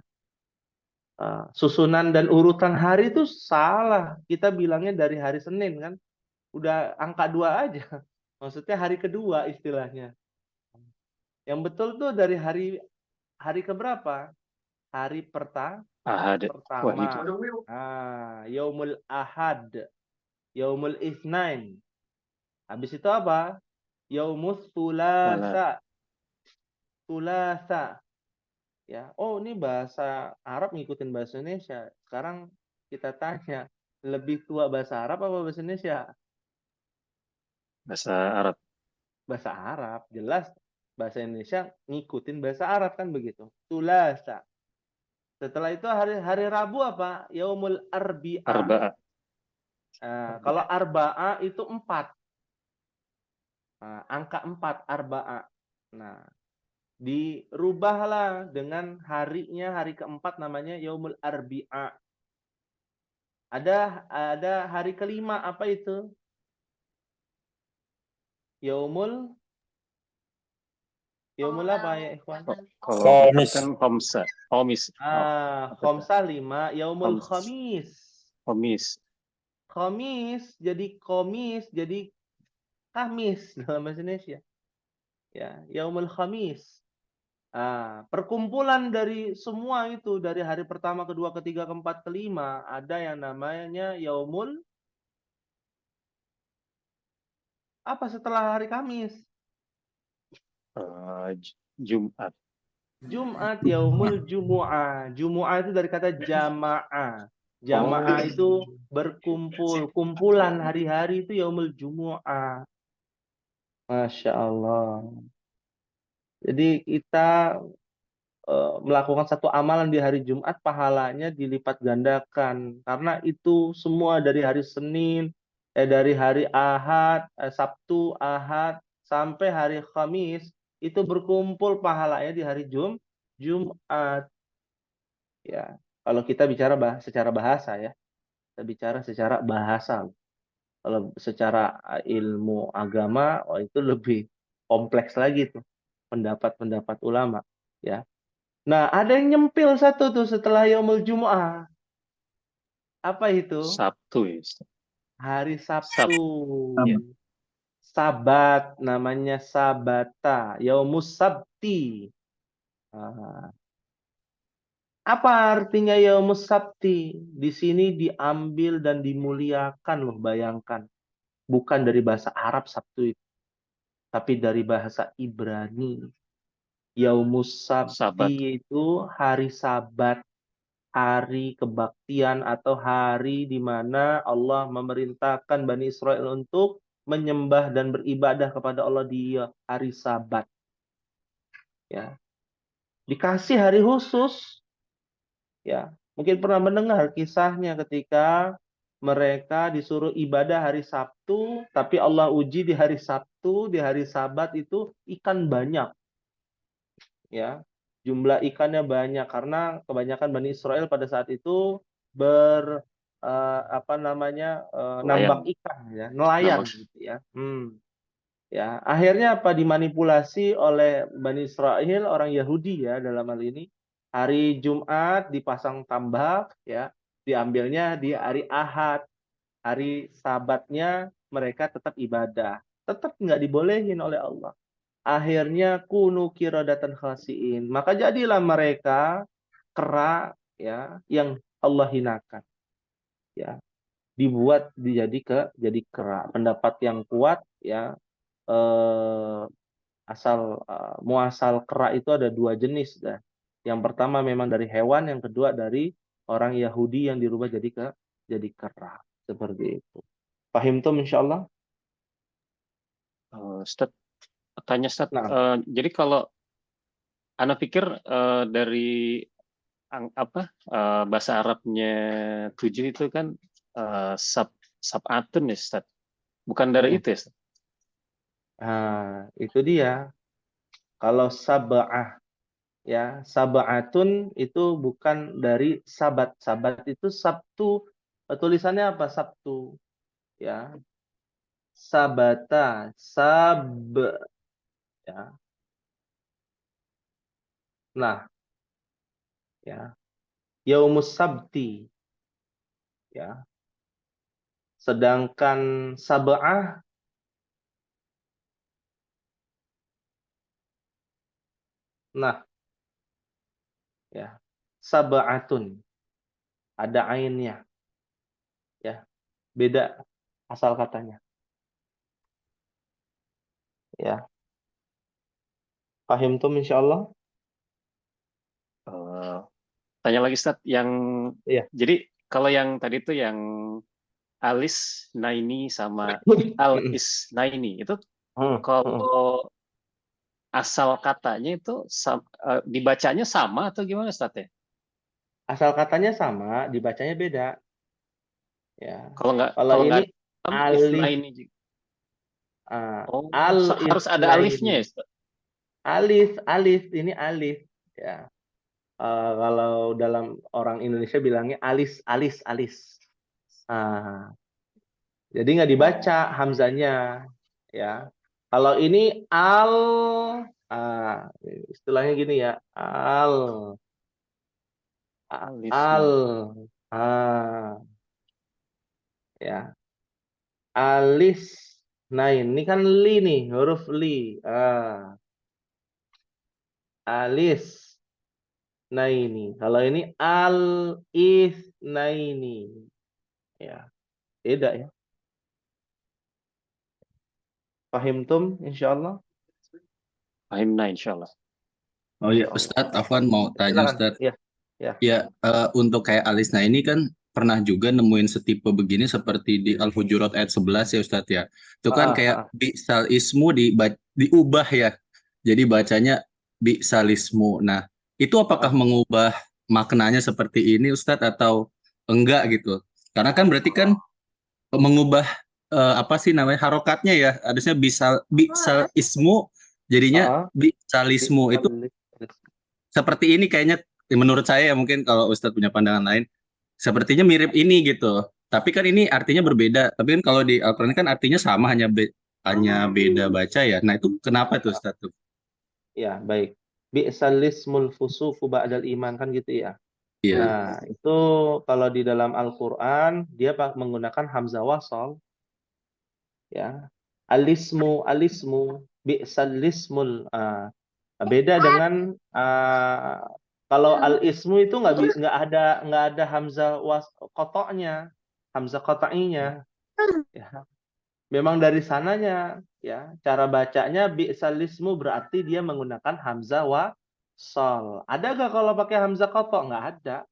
Susunan dan urutan hari itu salah. Kita bilangnya dari hari Senin kan, udah angka 2 aja. Maksudnya hari kedua istilahnya. Yang betul tuh dari hari keberapa? Hari Ahad. Wah, pertama. gitu. Yaumul Ahad, Yaumul Itsnain. Habis itu apa? Yaumus Tsulasa. Tsulasa. Ya. Oh, ini bahasa Arab ngikutin bahasa Indonesia. Sekarang kita tanya, lebih tua bahasa Arab apa bahasa Indonesia? Bahasa Arab. Bahasa Arab. Jelas bahasa Indonesia ngikutin bahasa Arab kan begitu. Tsulasa. Setelah itu hari Rabu apa? Yaumul Arbi'a. Arba'a. Kalau Arba'a itu 4. Angka 4 Arba'a. Nah, dirubahlah dengan harinya, hari keempat namanya Yaumul Arbi'a. Ada hari kelima, apa itu? Yaumul apa ya, ikhwan? Kalau empat kan Khamsah. Khamis. Khamsah 5, Yaumul Khams. Khamis. Khamis. Komis jadi Kamis dalam bahasa Indonesia. Ya, Yaumul Khamis. Perkumpulan dari semua itu, dari hari pertama, kedua, ketiga, keempat, kelima, ada yang namanya Yaumul apa setelah hari Kamis? Jumat. Jumat, Yaumul Jumu'ah. Jumu'ah itu dari kata jama'ah. Jama'ah itu berkumpul, kumpulan hari-hari itu Yaumul Jumu'ah. Masya Allah. Jadi kita melakukan satu amalan di hari Jumat, pahalanya dilipat gandakan. Karena itu semua dari hari Senin, dari hari Ahad, Sabtu, Ahad, sampai hari Khamis, itu berkumpul pahalanya di hari Jumat. Ya, kalau kita bicara secara bahasa ya, kita bicara secara bahasa. Kalau secara ilmu agama, itu lebih kompleks lagi tuh pendapat-pendapat ulama. Ya. Nah, ada yang nyempil satu tuh setelah Yaumul Jumu'ah. Apa itu? Sabtu ya. Hari Sabtu. Sabat, namanya Sabata. Yaumus Sabti. Apa artinya Yaumus Sabti? Di sini diambil dan dimuliakan loh, bayangkan. Bukan dari bahasa Arab Sabtu itu, tapi dari bahasa Ibrani. Yaumus Sabti itu hari Sabat. Hari kebaktian atau hari di mana Allah memerintahkan Bani Israel untuk menyembah dan beribadah kepada Allah di hari Sabat. Ya. Dikasih hari khusus. Ya, mungkin pernah mendengar kisahnya ketika mereka disuruh ibadah hari Sabtu, tapi Allah uji di hari Sabtu, di hari Sabat itu ikan banyak. Ya, jumlah ikannya banyak karena kebanyakan Bani Israel pada saat itu nambang ikan ya, nelayan gitu ya. Ya, akhirnya apa, dimanipulasi oleh Bani Israel, orang Yahudi ya dalam hal ini. Hari Jumat dipasang tambak ya, diambilnya di hari Ahad. Hari Sabatnya mereka tetap ibadah. Tetap nggak dibolehin oleh Allah. Akhirnya kunu qiradatan khasiin. Maka jadilah mereka kera ya yang Allah hinakan. Ya. Dibuat jadi kera. Pendapat yang kuat ya, muasal kera itu ada 2 jenis dah. Yang pertama memang dari hewan, yang kedua dari orang Yahudi yang dirubah jadi kera. Seperti itu. Pahim tuh insyaallah? Ustaz, tanya Ustaz, Nah, jadi kalau Ana pikir dari bahasa Arabnya 7 itu kan sab'atun ya Ustaz. Bukan dari itu ya Ustaz? nah, itu dia. Kalau sab'ah ya, sab'atun itu bukan dari sabat. Sabat itu Sabtu. Tulisannya apa? Sabtu. Ya. Sabata, ya. Nah, ya. Yaumus sabti, ya. Sedangkan sab'ah, nah, ya. Sab'atun, ada ainnya, ya. Beda asal katanya, ya. Pahim tuh insyaallah? Tanya lagi Ustaz, yang Iya. jadi kalau yang tadi tuh yang Alis Naini sama Al Isnaini itu kalau asal katanya itu dibacanya sama atau gimana Ustaz ya? Asal katanya sama, dibacanya beda. Ya. Kalau kalau nggak ini alif, Isnaini juga. Oh, al harus ada alifnya isnaini. ya Ustaz? Alif, ini alif. Ya. Kalau dalam orang Indonesia bilangnya alis. Jadi nggak dibaca hamzanya, ya. Kalau ini istilahnya gini ya, Alif. al, ah, ya, alis. Nah ini kan li nih, huruf li, alis. Nah ini, kalau ini al isnaini, ya, beda ya. Pahim tum, insyaallah. Pahim nah insyaallah. Oh iya, Ustadz, Afwan mau tanya Silakan. Ustadz. Ya, ya. Ya, untuk kayak Alisna ini kan pernah juga nemuin setipe begini seperti di Al-Hujurat ayat 11 ya Ustadz ya. Itu kan kayak bi'sal ismu diubah ya. Jadi bacanya bi'salismu. Nah, itu apakah mengubah maknanya seperti ini Ustadz atau enggak gitu? Karena kan berarti kan mengubah apa sih namanya harokatnya ya. Harusnya bi'sal ismu jadinya bi'salismu. Itu seperti ini kayaknya menurut saya ya, mungkin kalau Ustadz punya pandangan lain sepertinya mirip ini gitu, tapi kan ini artinya berbeda. Tapi kan kalau di Al-Quran kan artinya sama, hanya beda baca ya. Nah itu kenapa tuh Ustadz tuh? Ya, baik. Bi'sal ismul fusuqu ba'dal iman, kan gitu ya. Iya. Nah, itu kalau di dalam Al-Qur'an dia menggunakan hamzah wasal, ya. Alismu bi'sal ismul. Beda dengan kalau al-ismu itu nggak ada hamzah qata'nya, hamzah qata'inya, ya. Memang dari sananya, ya, cara bacanya bi'sal ismu berarti dia menggunakan hamzah wasal. Ada nggak kalau pakai hamzah qata'? Nggak ada.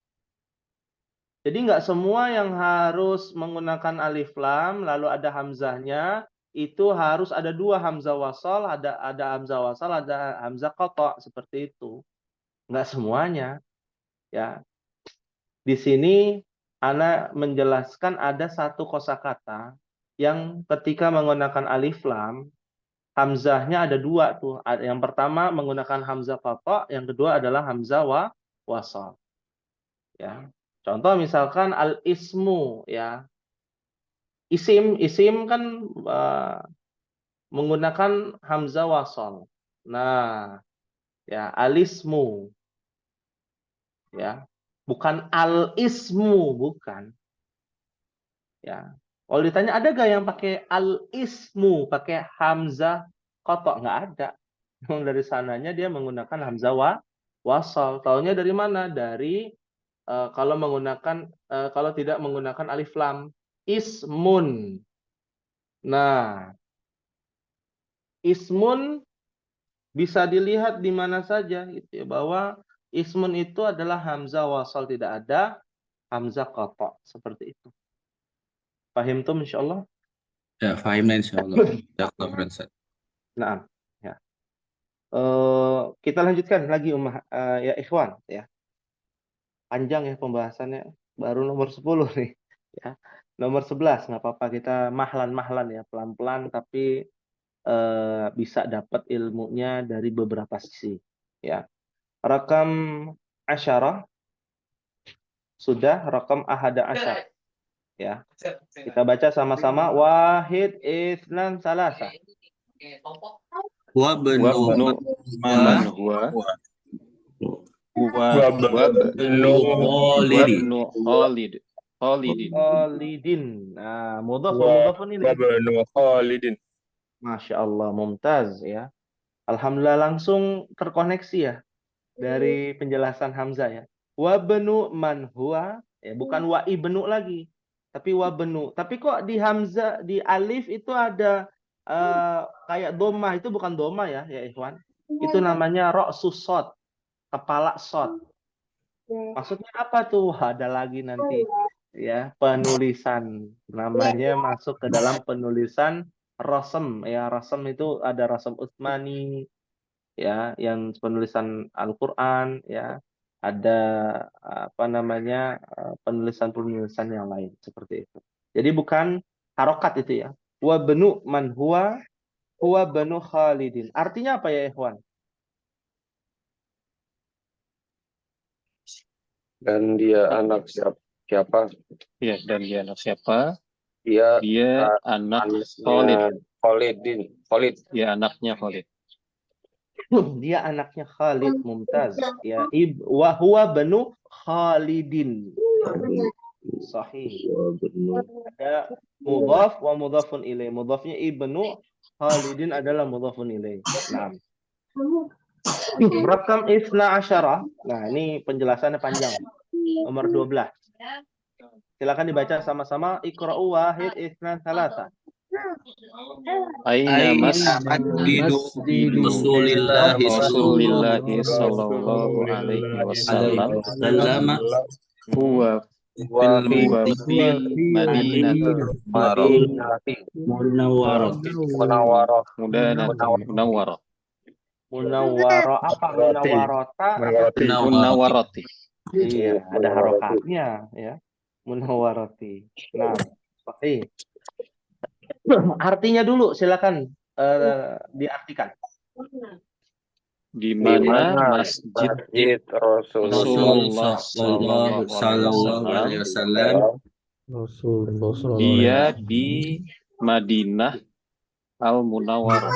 Jadi nggak semua yang harus menggunakan alif lam lalu ada hamzahnya, itu harus ada dua hamzah wasal, ada hamzah wasal, ada hamzah qata', seperti itu. Nggak semuanya, ya. Di sini ana menjelaskan ada satu kosakata yang ketika menggunakan alif lam, hamzahnya ada dua tuh. Yang pertama menggunakan hamzah qata', yang kedua adalah hamzah wasal. Ya. Contoh misalkan al-ismu, ya. Isim kan menggunakan hamzah wasal. Nah, ya, alismu, ya. Bukan al-ismu, bukan. Ya. Kalau ditanya ada gak yang pakai al-ismu, pakai hamzah qata'? Nggak ada. Memang dari sananya dia menggunakan hamzah wasal. Taunya dari mana? Dari kalau tidak menggunakan alif lam, ismun. Nah, ismun bisa dilihat di mana saja gitu ya, bahwa Ismun itu adalah hamzah wasal tidak ada, hamzah qata, seperti itu. Paham tuh insyaallah? Ya, fahimnya insyaallah. Jazakallah khairan, Ustaz. Nah, ya. Kita lanjutkan lagi ya ikhwan ya. Panjang ya pembahasannya, baru nomor 10 nih ya. Nomor 11 nggak apa-apa, kita mahlan-mahlan ya, pelan-pelan tapi bisa dapat ilmunya dari beberapa sisi ya. Rakam asyarah sudah, rakam ahada asyar ya. Kita baca sama-sama, wahid itsnan salasa. Wa benu Wabnu man huwa Wabnu wabnu Khalidin. Khalidin. Nah, mudhaf wa mudhafun ilaih. Wabnu Khalidin. Masya Allah, mumtaz ya. Alhamdulillah langsung terkoneksi ya dari penjelasan Hamzah ya. Wa benu man huwa, ya bukan wa ibnu lagi, tapi wa benu. Tapi kok di Hamzah, di alif itu ada kayak doma, itu bukan doma ya ikhwan. Itu namanya ra'sus shad, kepala shad. Maksudnya apa tuh? Ada lagi nanti ya penulisan, namanya masuk ke dalam penulisan rasem ya. Rasem itu ada rasem Utsmani ya, yang penulisan Al-Qur'an ya. Ada apa namanya penulisan-penulisan yang lain seperti itu. Jadi bukan harokat itu ya. Wa benu man huwa benu Khalidin. Artinya apa ya ikhwan? Dan dia anak siapa? Ya, dan dia anak siapa? Dia Dia anak Khalid. Khalid. Dia anaknya Khalid. Dia anaknya Khalid, mumtaz ya. Wa huwa banu Khalidin. Sahih. Ada mudhaf wa mudhafun ilaih. Mudhafnya ibnu, Khalidin adalah mudhafun ilaih. Nah. Rakam isna asyara. Nah, ini penjelasannya panjang. Nomor 12. Silakan dibaca sama-sama. Iqra'u wahid isna salasa. Aina masjidu Rasulillahi Rasulillahi sallallahu alaihi wasallam wasallam huwa fil Madinati munawwarah. Munawwarah. Munawwarah apa? Munawwarata apa? Munawwarati. Iya, ada harokatnya ya. Munawwarati. Nah, sahih. Artinya dulu silakan diartikan. Di mana masjid Rasulullah Sallallahu sallallahu alaihi wasallam dia di Madinah Al-Munawwarah.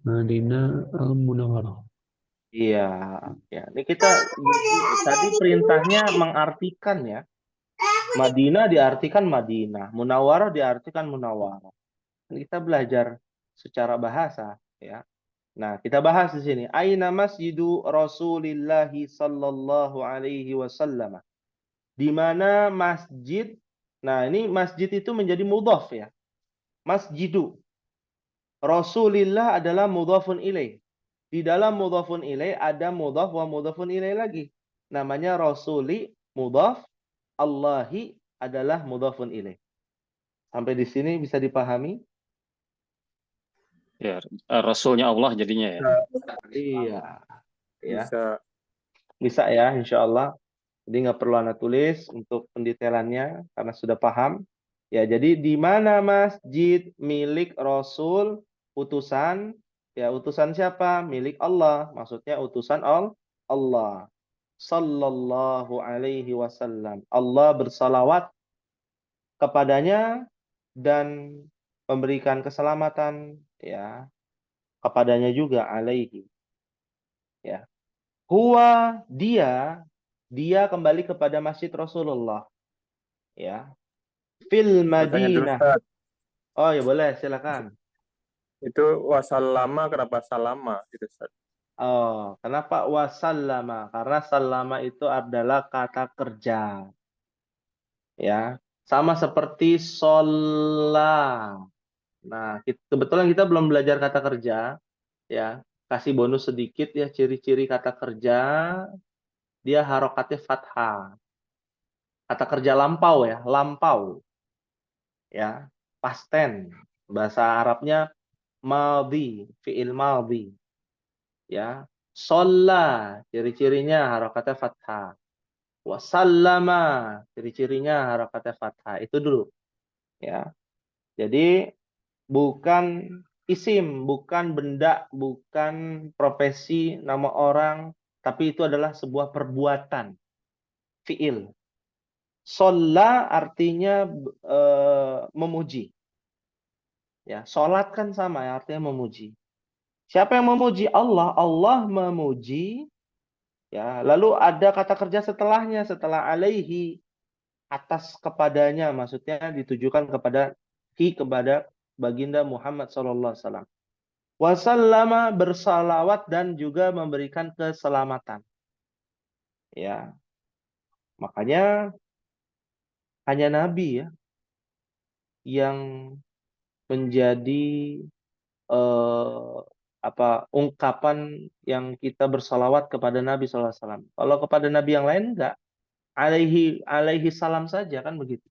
Madinah Al-Munawwarah. Iya, ya. Ini kita tadi perintahnya mengartikan ya. Madinah diartikan Madinah, Munawwarah diartikan Munawwarah. Kita belajar secara bahasa ya. Nah, kita bahas di sini. Aina masjidu Rasulillah sallallahu alaihi wasallam. Di mana masjid? Nah, ini masjid itu menjadi mudhaf ya. Masjidu. Rasulillah adalah mudhafun ilaih. Di dalam mudhafun ilaih ada mudhaf wa mudhafun ilaih lagi. Namanya rasuli mudhaf, Allahi adalah mudhafun ilaih. Sampai di sini bisa dipahami? Ya, Rasulnya Allah jadinya ya. Iya. Ya. Bisa. Bisa ya, insya Allah. Jadi nggak perlu Anda tulis untuk pendetailannya karena sudah paham. Ya, jadi di mana masjid milik Rasul, utusan, ya utusan siapa? Milik Allah. Maksudnya utusan Allah. Sallallahu alaihi wasallam. Allah bersalawat kepadanya dan memberikan keselamatan ya kepadanya juga alaihi. Ya. Huwa dia kembali kepada Masjid Rasulullah. Ya. Fil Madinah. Oh ya boleh, silakan. Itu wasallama, kenapa salama gitu, Ustaz? Oh, kenapa wasallama? Karena sallama itu adalah kata kerja. Ya, sama seperti sholla. Nah, kebetulan kita belum belajar kata kerja, ya. kasih bonus sedikit ya, ciri-ciri kata kerja, dia harokatnya fathah. Kata kerja lampau ya, lampau. Ya, past tense. Bahasa Arabnya madhi, fi'il madhi. Ya, sholla, ciri-cirinya harokatnya fathah. Wasallama, ciri-cirinya harokatnya fathah. Itu dulu. Ya, jadi bukan isim, bukan benda, bukan profesi, nama orang, tapi itu adalah sebuah perbuatan, fi'il. Sholla artinya memuji. Ya, sholat kan sama ya, artinya memuji. Siapa yang memuji? Allah. Allah memuji. Ya, lalu ada kata kerja setelahnya, setelah alaihi, atas kepadanya, maksudnya ditujukan kepada baginda Muhammad SAW. Wasallama, bersalawat dan juga memberikan keselamatan. Ya, makanya hanya Nabi ya yang menjadi ungkapan yang kita bersalawat kepada Nabi SAW. Kalau kepada Nabi yang lain enggak, alaihi salam saja kan begitu.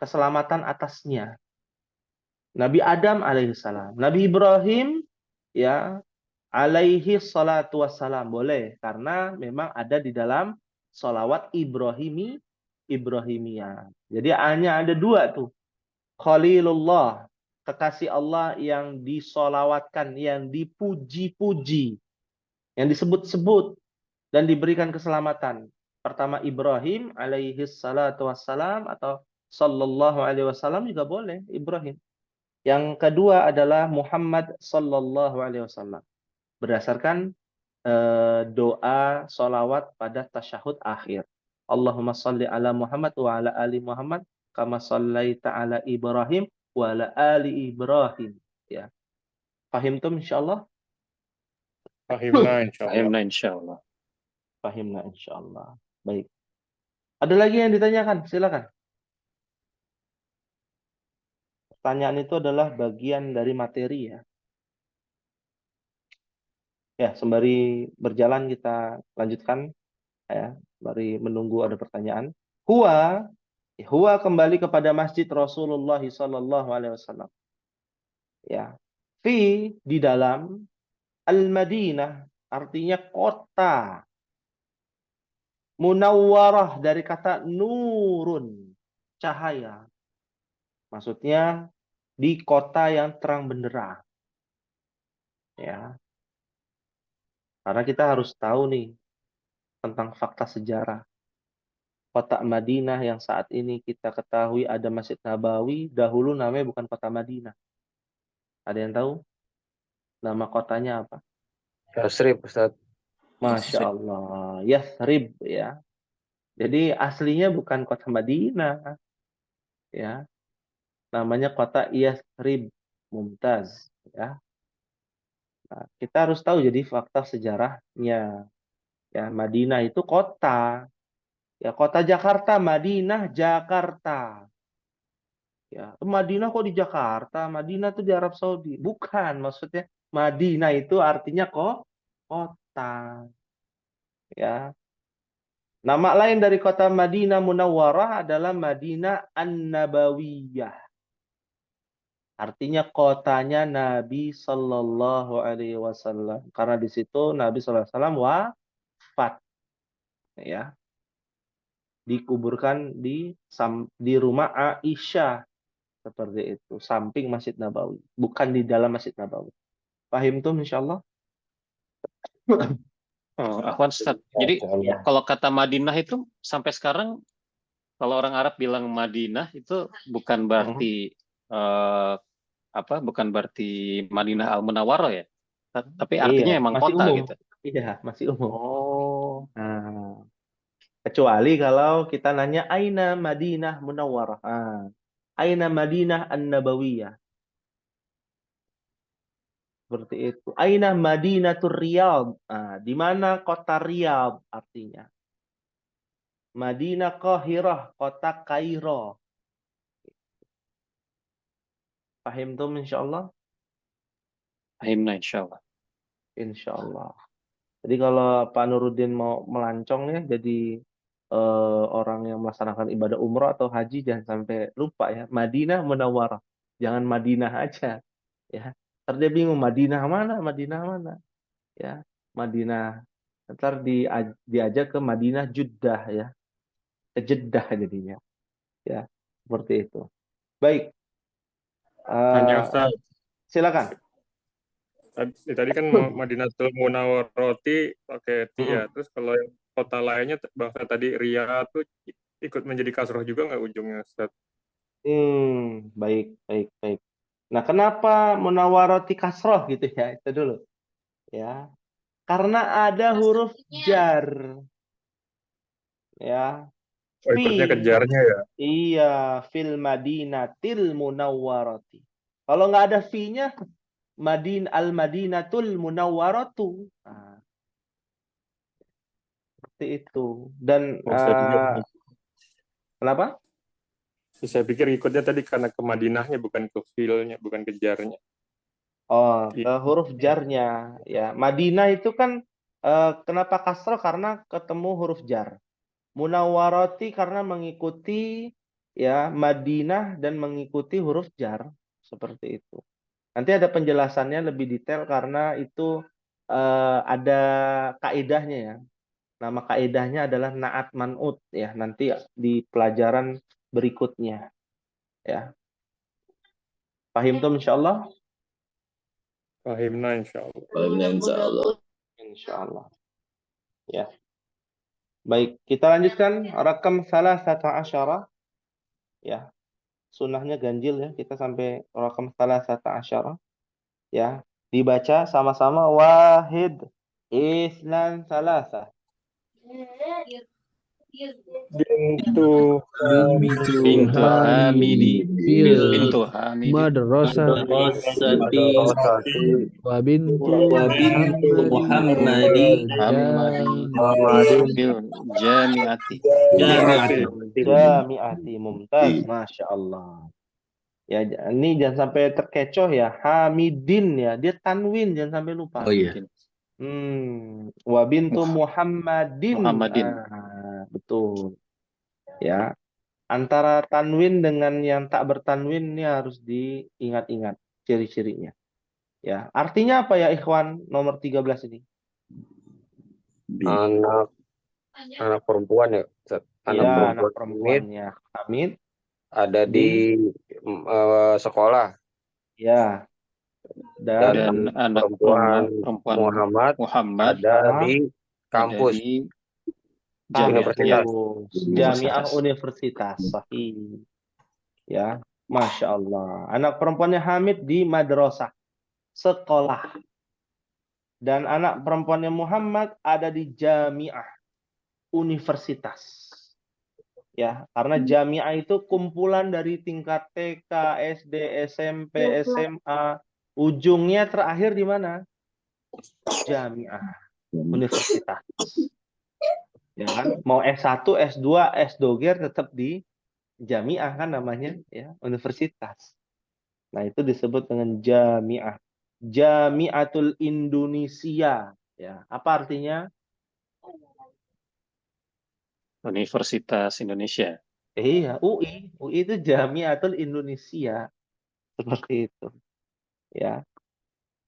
Keselamatan atasnya. Nabi Adam alaihi salam, Nabi Ibrahim ya alaihi salatu wassalam, boleh karena memang ada di dalam salawat Ibrahimiyah. Jadi hanya ada dua tuh. Khalilullah, kekasih Allah yang disolawatkan, yang dipuji-puji, yang disebut-sebut dan diberikan keselamatan. Pertama Ibrahim alaihi salatu wassalam atau sallallahu alaihi wasallam juga boleh Ibrahim. Yang kedua adalah Muhammad sallallahu alaihi wasallam. Berdasarkan doa solawat pada tasyahud akhir. Allahumma salli ala Muhammad wa ala ali Muhammad kama sallaita ala Ibrahim wa ala ali Ibrahim. Ya. Fahimtum insyaallah? Fahimna insyaallah. Fahimna insyaallah. Fahimna insyaallah. Baik. Ada lagi yang ditanyakan? Silakan. Pertanyaan itu adalah bagian dari materi ya. Ya, sembari berjalan kita lanjutkan ya, sembari menunggu ada pertanyaan. Huwa kembali kepada masjid Rasulullah sallallahu alaihi wasallam. Ya. Di dalam Al-Madinah artinya kota. Munawwarah dari kata nurun, cahaya. Maksudnya di kota yang terang benderang. Ya. Karena kita harus tahu nih tentang fakta sejarah. Kota Madinah yang saat ini kita ketahui ada Masjid Nabawi, dahulu namanya bukan kota Madinah. Ada yang tahu? Nama kotanya apa? Yasrib, Ustaz. Masya Allah. Yathrib ya. Jadi aslinya bukan kota Madinah. Ya. Namanya kota Yathrib. Mumtaz. Ya. Nah, kita harus tahu jadi fakta sejarahnya. Ya, Madinah itu kota. Ya, kota Jakarta, Madinah, Jakarta. Ya, Madinah kok di Jakarta? Madinah itu di Arab Saudi. Bukan, maksudnya Madinah itu artinya kok kota. Ya. Nama lain dari kota Madinah Munawwarah adalah Madinah An-Nabawiyah. Artinya kotanya Nabi Sallallahu Alaihi Wasallam. Karena di situ Nabi Sallallahu Alaihi Wasallam wafat. Ya. Dikuburkan di rumah Aisyah. Seperti itu, samping Masjid Nabawi, bukan di dalam Masjid Nabawi. Paham tuh insyaallah? Oh, Ahwan Ustaz. Jadi kalau kata Madinah itu sampai sekarang kalau orang Arab bilang Madinah itu bukan berarti bukan berarti Madinah Al-Munawwarah ya. Tapi artinya Iya, emang masih kota umum. gitu. Iya, masih umum. Oh. Nah, kecuali kalau kita nanya Aina Madinah Munawwarah. Aina Madinah An-Nabawiyah. Seperti itu. Aina Madinatur Riyadh. Di mana kota Riyadh artinya. Madinah Qahirah, kota Kairo. Paham tuh insyaallah? Fahimna insyaallah. Insya Allah. Jadi kalau Pak Nuruddin mau melancong ya, jadi orang yang melaksanakan ibadah umroh atau haji, jangan sampai lupa ya, Madinah Munawwarah. Jangan Madinah aja, ya. Ntar dia bingung, Madinah mana, ya. Madinah. Ntar diajak ke Madinah Jeddah ya, ke Jeddah jadinya, ya. Seperti itu. Baik. Hanya Ustaz, Silakan. tadi kan Madinatul Munawwaroti pakai ya. Terus kalau yang kota lainnya bangsa tadi Riyadh tuh ikut menjadi kasroh juga nggak ujungnya Ustaz? Baik. Nah, kenapa Munawwaroti kasroh gitu ya? Itu dulu. Ya. Karena ada huruf jar. Ya. Oh, ikutnya kejarnya ya. Iya, fil Madinatil Munawwaroti. Kalau nggak ada fi-nya, Al-Madinatul Munawwaratu. Nah, seperti itu. Dan kenapa? Saya pikir ikutnya tadi karena ke Madinahnya, bukan ke filnya, bukan ke jarnya. Oh, ke huruf jarnya. Ya, Madinah itu kan kenapa kasroh? Karena ketemu huruf jar. Munawwarati karena mengikuti ya Madinah dan mengikuti huruf jar, seperti itu. Nanti ada penjelasannya lebih detail karena itu ada kaidahnya ya. Nama kaidahnya adalah naat man'ut ya, nanti di pelajaran berikutnya ya. Pahim tuh insyaallah? Fahimna insyaallah. Insyaallah. Ya. Baik, kita lanjutkan rakam salah satu asyara. Ya, sunnahnya ganjil ya, kita sampai rakam salah satu asyara. Ya, dibaca sama-sama wahid, isnan, salasa. Bintu Hamidi. fil Bintu Hamidi. madrasati wa bintu Muhammadin Muhammadin fil jami'ati. Jami'ati, mumtaz, masya Allah. Ya, ini jangan sampai terkecoh ya. Hamidin ya, dia tanwin, jangan sampai lupa. Oh iya. Wa bintu Muhammadin. Muhammadin. Betul. Ya, antara tanwin dengan yang tak bertanwin ini harus diingat-ingat ciri-cirinya. Ya, artinya apa ya ikhwan nomor 13 ini? Anak perempuan ya, Ustaz. Anak perempuannya Hamid ada di sekolah. Ya. Dan anak perempuan Muhammad ada di kampus. Universitas. Jamiah Universitas. Sahih. Ya, masya Allah. Anak perempuannya Hamid di madrasah, sekolah. Dan anak perempuannya Muhammad ada di jamiah, universitas. Ya, karena jamiah itu kumpulan dari tingkat TK, SD, SMP, SMA. Ujungnya terakhir di mana? Jamiah, universitas. Ya kan? Mau S1, S2, S2 tetap di jamiah kan namanya ya, universitas. Nah, itu disebut dengan jamiah. Jamiatul Indonesia ya. Apa artinya? Universitas Indonesia. Iya, UI. UI itu Jamiatul Indonesia. Seperti itu. Ya.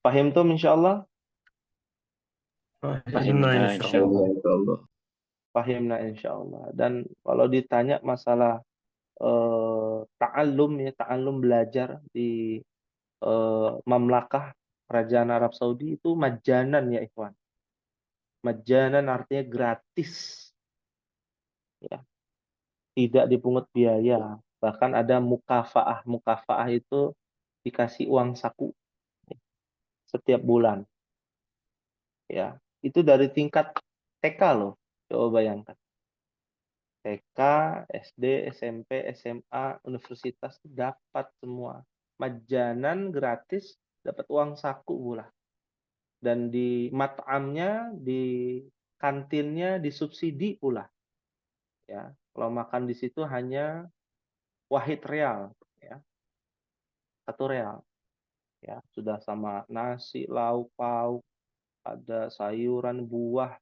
Paham tuh insyaallah? Fahimna insyaallah. Pahimna insyaallah. Dan kalau ditanya masalah ta'allum ya, ta'allum belajar di mamlakah Kerajaan Arab Saudi itu majanan ya ikhwan. Majanan artinya gratis. Ya. Tidak dipungut biaya. Bahkan ada mukafaah. Mukafaah itu dikasih uang saku setiap bulan. Ya, itu dari tingkat TK loh. Coba bayangkan. TK, SD, SMP, SMA, universitas dapat semua. Majanan gratis, dapat uang saku pula. Dan di mat'amnya, di kantinnya disubsidi pula. Ya, kalau makan di situ hanya wahid real, ya. 1 real. Ya, sudah sama nasi, lauk, pauk, ada sayuran, buah,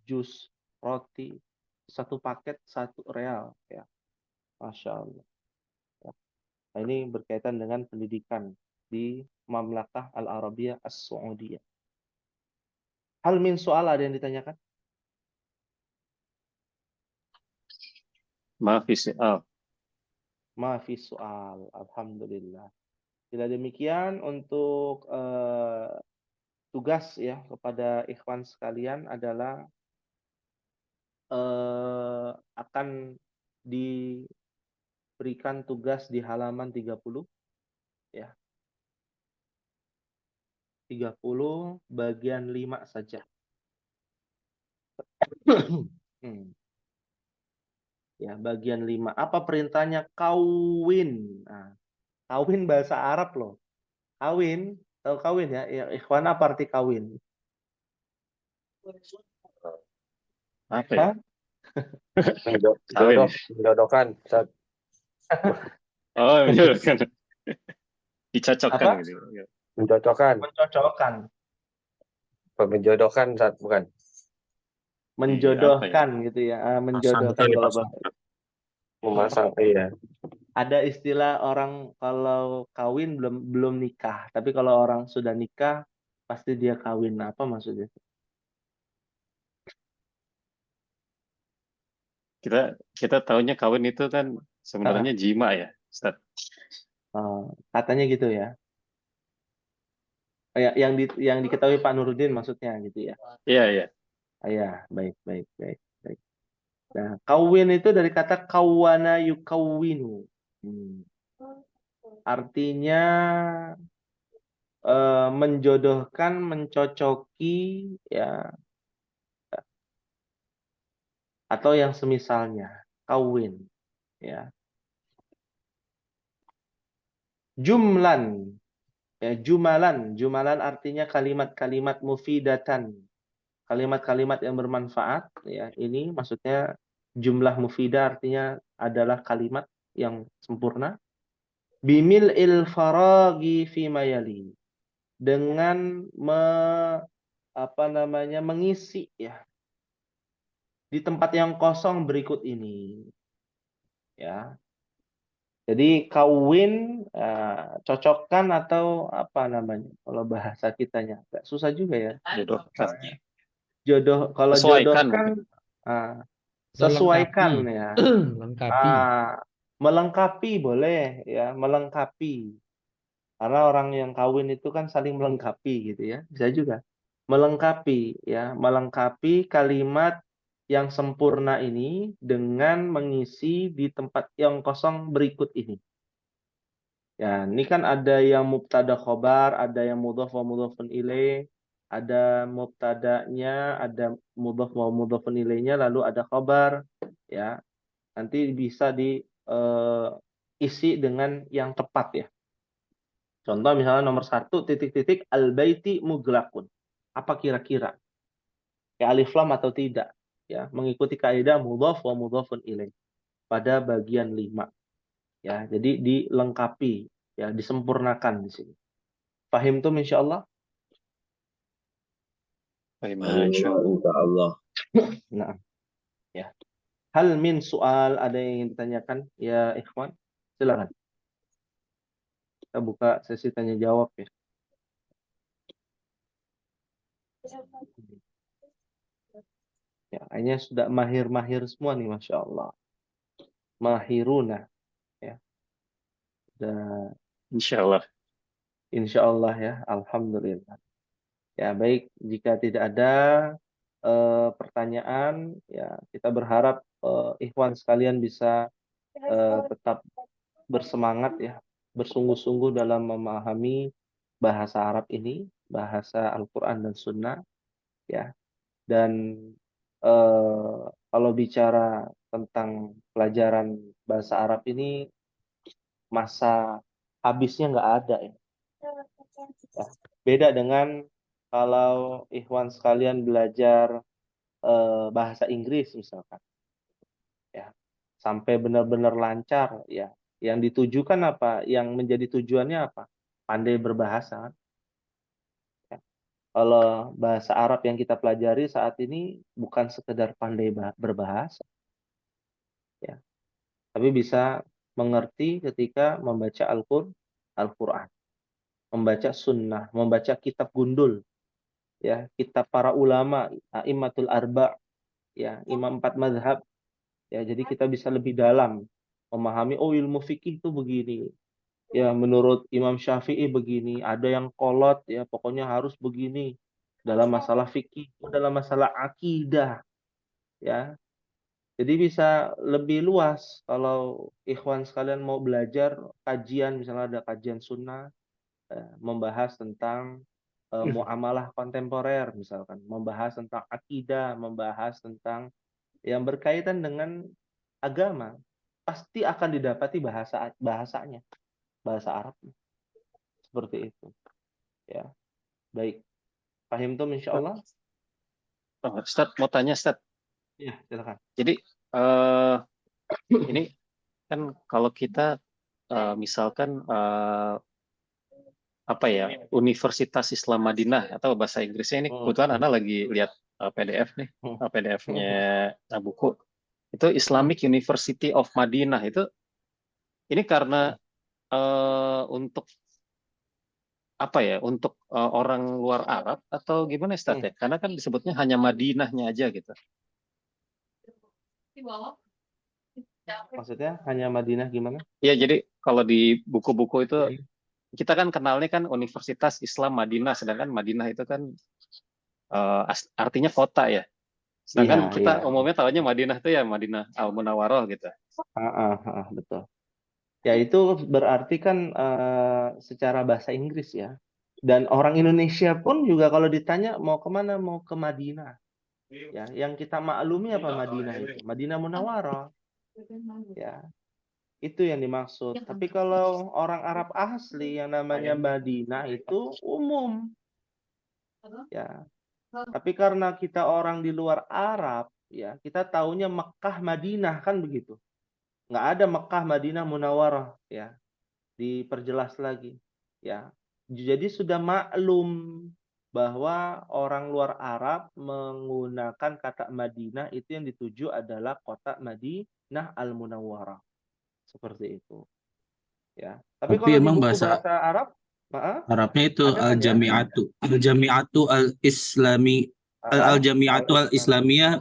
jus, roti, satu paket Rp1 ya. Masya Allah. Ya. Nah, ini berkaitan dengan pendidikan di Mamlakah Al-Arabiyah As-Saudiyah. Hal min soal ada yang ditanyakan? Maafi soal. Alhamdulillah. Bila demikian untuk tugas ya kepada ikhwan sekalian adalah akan diberikan tugas di halaman 30 ya. 30 bagian 5 saja. Ya, bagian 5. Apa perintahnya? Kawin. Nah, kawin bahasa Arab loh. Kawin, tahu kawin ya? Ya, ikhwan, apa arti kawin? Apa ya? Menjodohkan. Oh, menjodohkan. Dicocokkan Apa? gitu. Mencocokkan. Menjodohkan. Menjodohkan saat bukan. Menjodohkan gitu ya. Menjodohkan kalau Memasang, iya. ada istilah orang kalau kawin belum nikah, tapi kalau orang sudah nikah pasti dia kawin. Apa maksudnya? Kita tahunya kawin itu kan sebenarnya jima ya, Ustaz. Katanya gitu ya. Yang diketahui Pak Nurudin maksudnya gitu ya. Iya, iya. Ya, baik. Nah, kawin itu dari kata kawana yukawinu. Artinya menjodohkan, mencocoki ya, atau yang semisalnya. Kawin ya. Jumlan ya, jumalan artinya kalimat-kalimat mufidatan, kalimat-kalimat yang bermanfaat ya. Ini maksudnya jumlah mufidah artinya adalah kalimat yang sempurna. Bimil il faragi fi mayali, dengan mengisi ya di tempat yang kosong berikut ini ya. Jadi kawin cocokkan atau apa namanya kalau bahasa kitanya agak susah juga ya. Jodoh kalau jodoh kan sesuaikan ya. Lengkapi. Melengkapi boleh ya, melengkapi. Karena orang yang kawin itu kan saling melengkapi gitu ya. Bisa juga melengkapi ya, melengkapi kalimat yang sempurna ini dengan mengisi di tempat yang kosong berikut ini. Ya, ini kan ada yang mubtada khobar, ada yang mudhaf wa mudhafun ilaih, ada mubtadanya, ada mudhaf wa mudhafun ilaihnya, lalu ada khobar. Ya, nanti bisa diisi dengan yang tepat ya. Contoh misalnya nomor 1 titik-titik al-baiti muglaqun. Apa kira-kira? Ya alif lam atau tidak? Ya, mengikuti kaidah mudhaf wa mudhafun ilaih pada bagian 5. Ya, jadi dilengkapi, ya disempurnakan di sini. Paham tuh insyaallah? Insyaallah. Nah, ya. Hal min soal ada yang ingin ditanyakan ya ikhwan? Silakan. Kita buka sesi tanya jawab ya. Ya, kayaknya sudah mahir-mahir semua nih, Masya Allah. Mahiruna. Ya. Sudah. Insya Allah ya. Alhamdulillah. Ya, baik. Jika tidak ada pertanyaan, ya kita berharap ikhwan sekalian bisa tetap bersemangat ya. Bersungguh-sungguh dalam memahami bahasa Arab ini, bahasa Al-Quran dan Sunnah. Ya. Dan kalau bicara tentang pelajaran bahasa Arab ini masa habisnya nggak ada ya. Ya. Beda dengan kalau ikhwan sekalian belajar bahasa Inggris misalkan, ya sampai benar-benar lancar ya. Yang ditujukan apa? Yang menjadi tujuannya apa? Pandai berbahasa. Ya. Kalau bahasa Arab yang kita pelajari saat ini bukan sekedar pandai berbahasa, ya, tapi bisa mengerti ketika membaca Al-Quran, membaca sunnah, membaca kitab gundul, ya, kitab para ulama, a'immatul arba', ya, imam 4 mazhab, ya, jadi kita bisa lebih dalam memahami, oh ilmu fikih itu begini, ya, menurut Imam Syafi'i begini, ada yang kolot, ya, pokoknya harus begini dalam masalah fikih, dalam masalah akidah, ya. Jadi bisa lebih luas kalau ikhwan sekalian mau belajar kajian, misalnya ada kajian sunnah, membahas tentang muamalah kontemporer misalkan, membahas tentang akidah, membahas tentang yang berkaitan dengan agama, pasti akan didapati bahasanya, bahasa Arabnya. Seperti itu. Ya. Baik. Paham tuh insyaallah? Ustaz, mau tanya Ustaz. Iya, silakan. Jadi ini kan kalau kita misalkan apa ya, Universitas Islam Madinah atau bahasa Inggrisnya ini, kebetulan Anda lagi lihat PDF nih, PDF-nya buku itu Islamic University of Madinah itu, ini karena untuk apa ya, untuk orang luar Arab atau gimana Ustaz ya? Karena kan disebutnya hanya Madinahnya aja gitu. Maksudnya hanya Madinah gimana? Ya, jadi kalau di buku-buku itu kita kan kenalnya kan Universitas Islam Madinah, sedangkan Madinah itu kan artinya kota ya. Sedangkan kita umumnya tahunya Madinah itu ya Madinah Al-Munawwarah gitu. Betul. Ya itu berarti kan secara bahasa Inggris ya. Dan orang Indonesia pun juga kalau ditanya mau kemana, mau ke Madinah. Ya, yang kita maklumi apa Madinah itu? Madinah Munawwarah. Ya, itu yang dimaksud. Tapi kalau orang Arab asli yang namanya Madinah itu umum. Ya. Tapi karena kita orang di luar Arab, ya, kita taunya Mekah Madinah kan begitu. Nggak ada Mekah Madinah Munawwarah, ya. Diperjelas lagi, ya. Jadi sudah maklum bahwa orang luar Arab menggunakan kata Madinah itu yang dituju adalah kota Madinah Al-Munawwarah. Seperti itu. Ya. Tapi kalau emang di buku bahasa Arab, Arabnya itu ada kan ya? Al-Jami'atu Al-Islami Al-Jami'atu Al-Islamiyah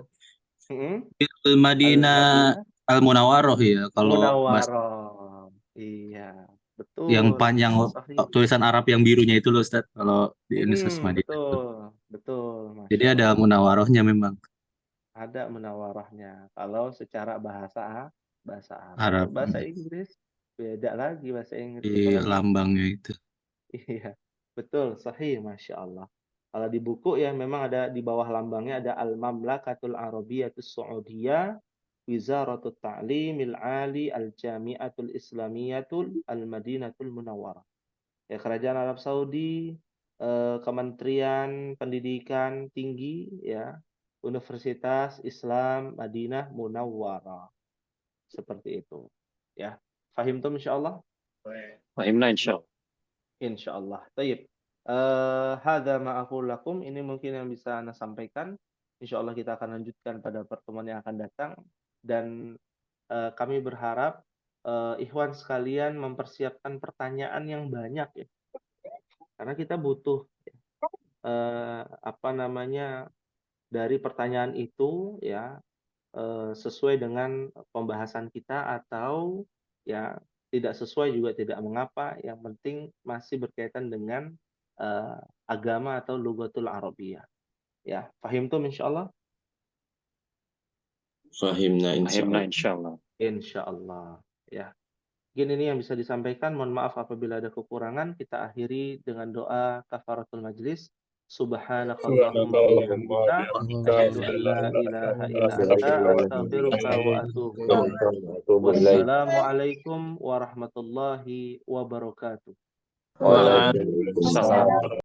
Al-Madinah Al-Munawwarah ya kalau bahasa Munawwarah. Iya, betul. yang panjang tulisan Arab yang birunya itu loh Ustaz, kalau di Universitas Madinah. Betul. Jadi ada Munawwarahnya memang. Ada Munawwarahnya. Kalau secara bahasa Arab. Bahasa Inggris beda lagi bahasa Inggris. Di lambangnya itu. Iya, betul, sahih, Masya Allah. Kalau di buku ya memang ada di bawah lambangnya ada Al-Mamlakatul Arabiyatus Saudiyah, Wizaratut Ta'limil Ali, Al-Jami'atul Islamiyatul Al-Madinatul Munawwarah. Ya, Kerajaan Arab Saudi, Kementerian Pendidikan Tinggi, ya, Universitas Islam Madinah Munawwarah. Seperti itu. Ya, fahim tuh insyaallah? Fahimna insyaallah. Insyaallah. Baik. Hadza ma aqul lakum, ini mungkin yang bisa Anda sampaikan. Insyaallah kita akan lanjutkan pada pertemuan yang akan datang, dan kami berharap ikhwan sekalian mempersiapkan pertanyaan yang banyak ya. Karena kita butuh dari pertanyaan itu ya sesuai dengan pembahasan kita, atau ya tidak sesuai juga tidak mengapa, yang penting masih berkaitan dengan agama atau lughatul Arabiyah. Ya, fahimtum insyaallah? Fahimna insyaallah. Insyaallah. Ya. Mungkin ini yang bisa disampaikan. Mohon maaf apabila ada kekurangan. Kita akhiri dengan doa kafaratul majlis. Subhanakallahumma wa bihamdika asyhadu an la ilaha illa anta astaghfiruka wa atubu ilaik. Wassalamualaikum warahmatullahi wabarakatuh. Waalaikumsalam.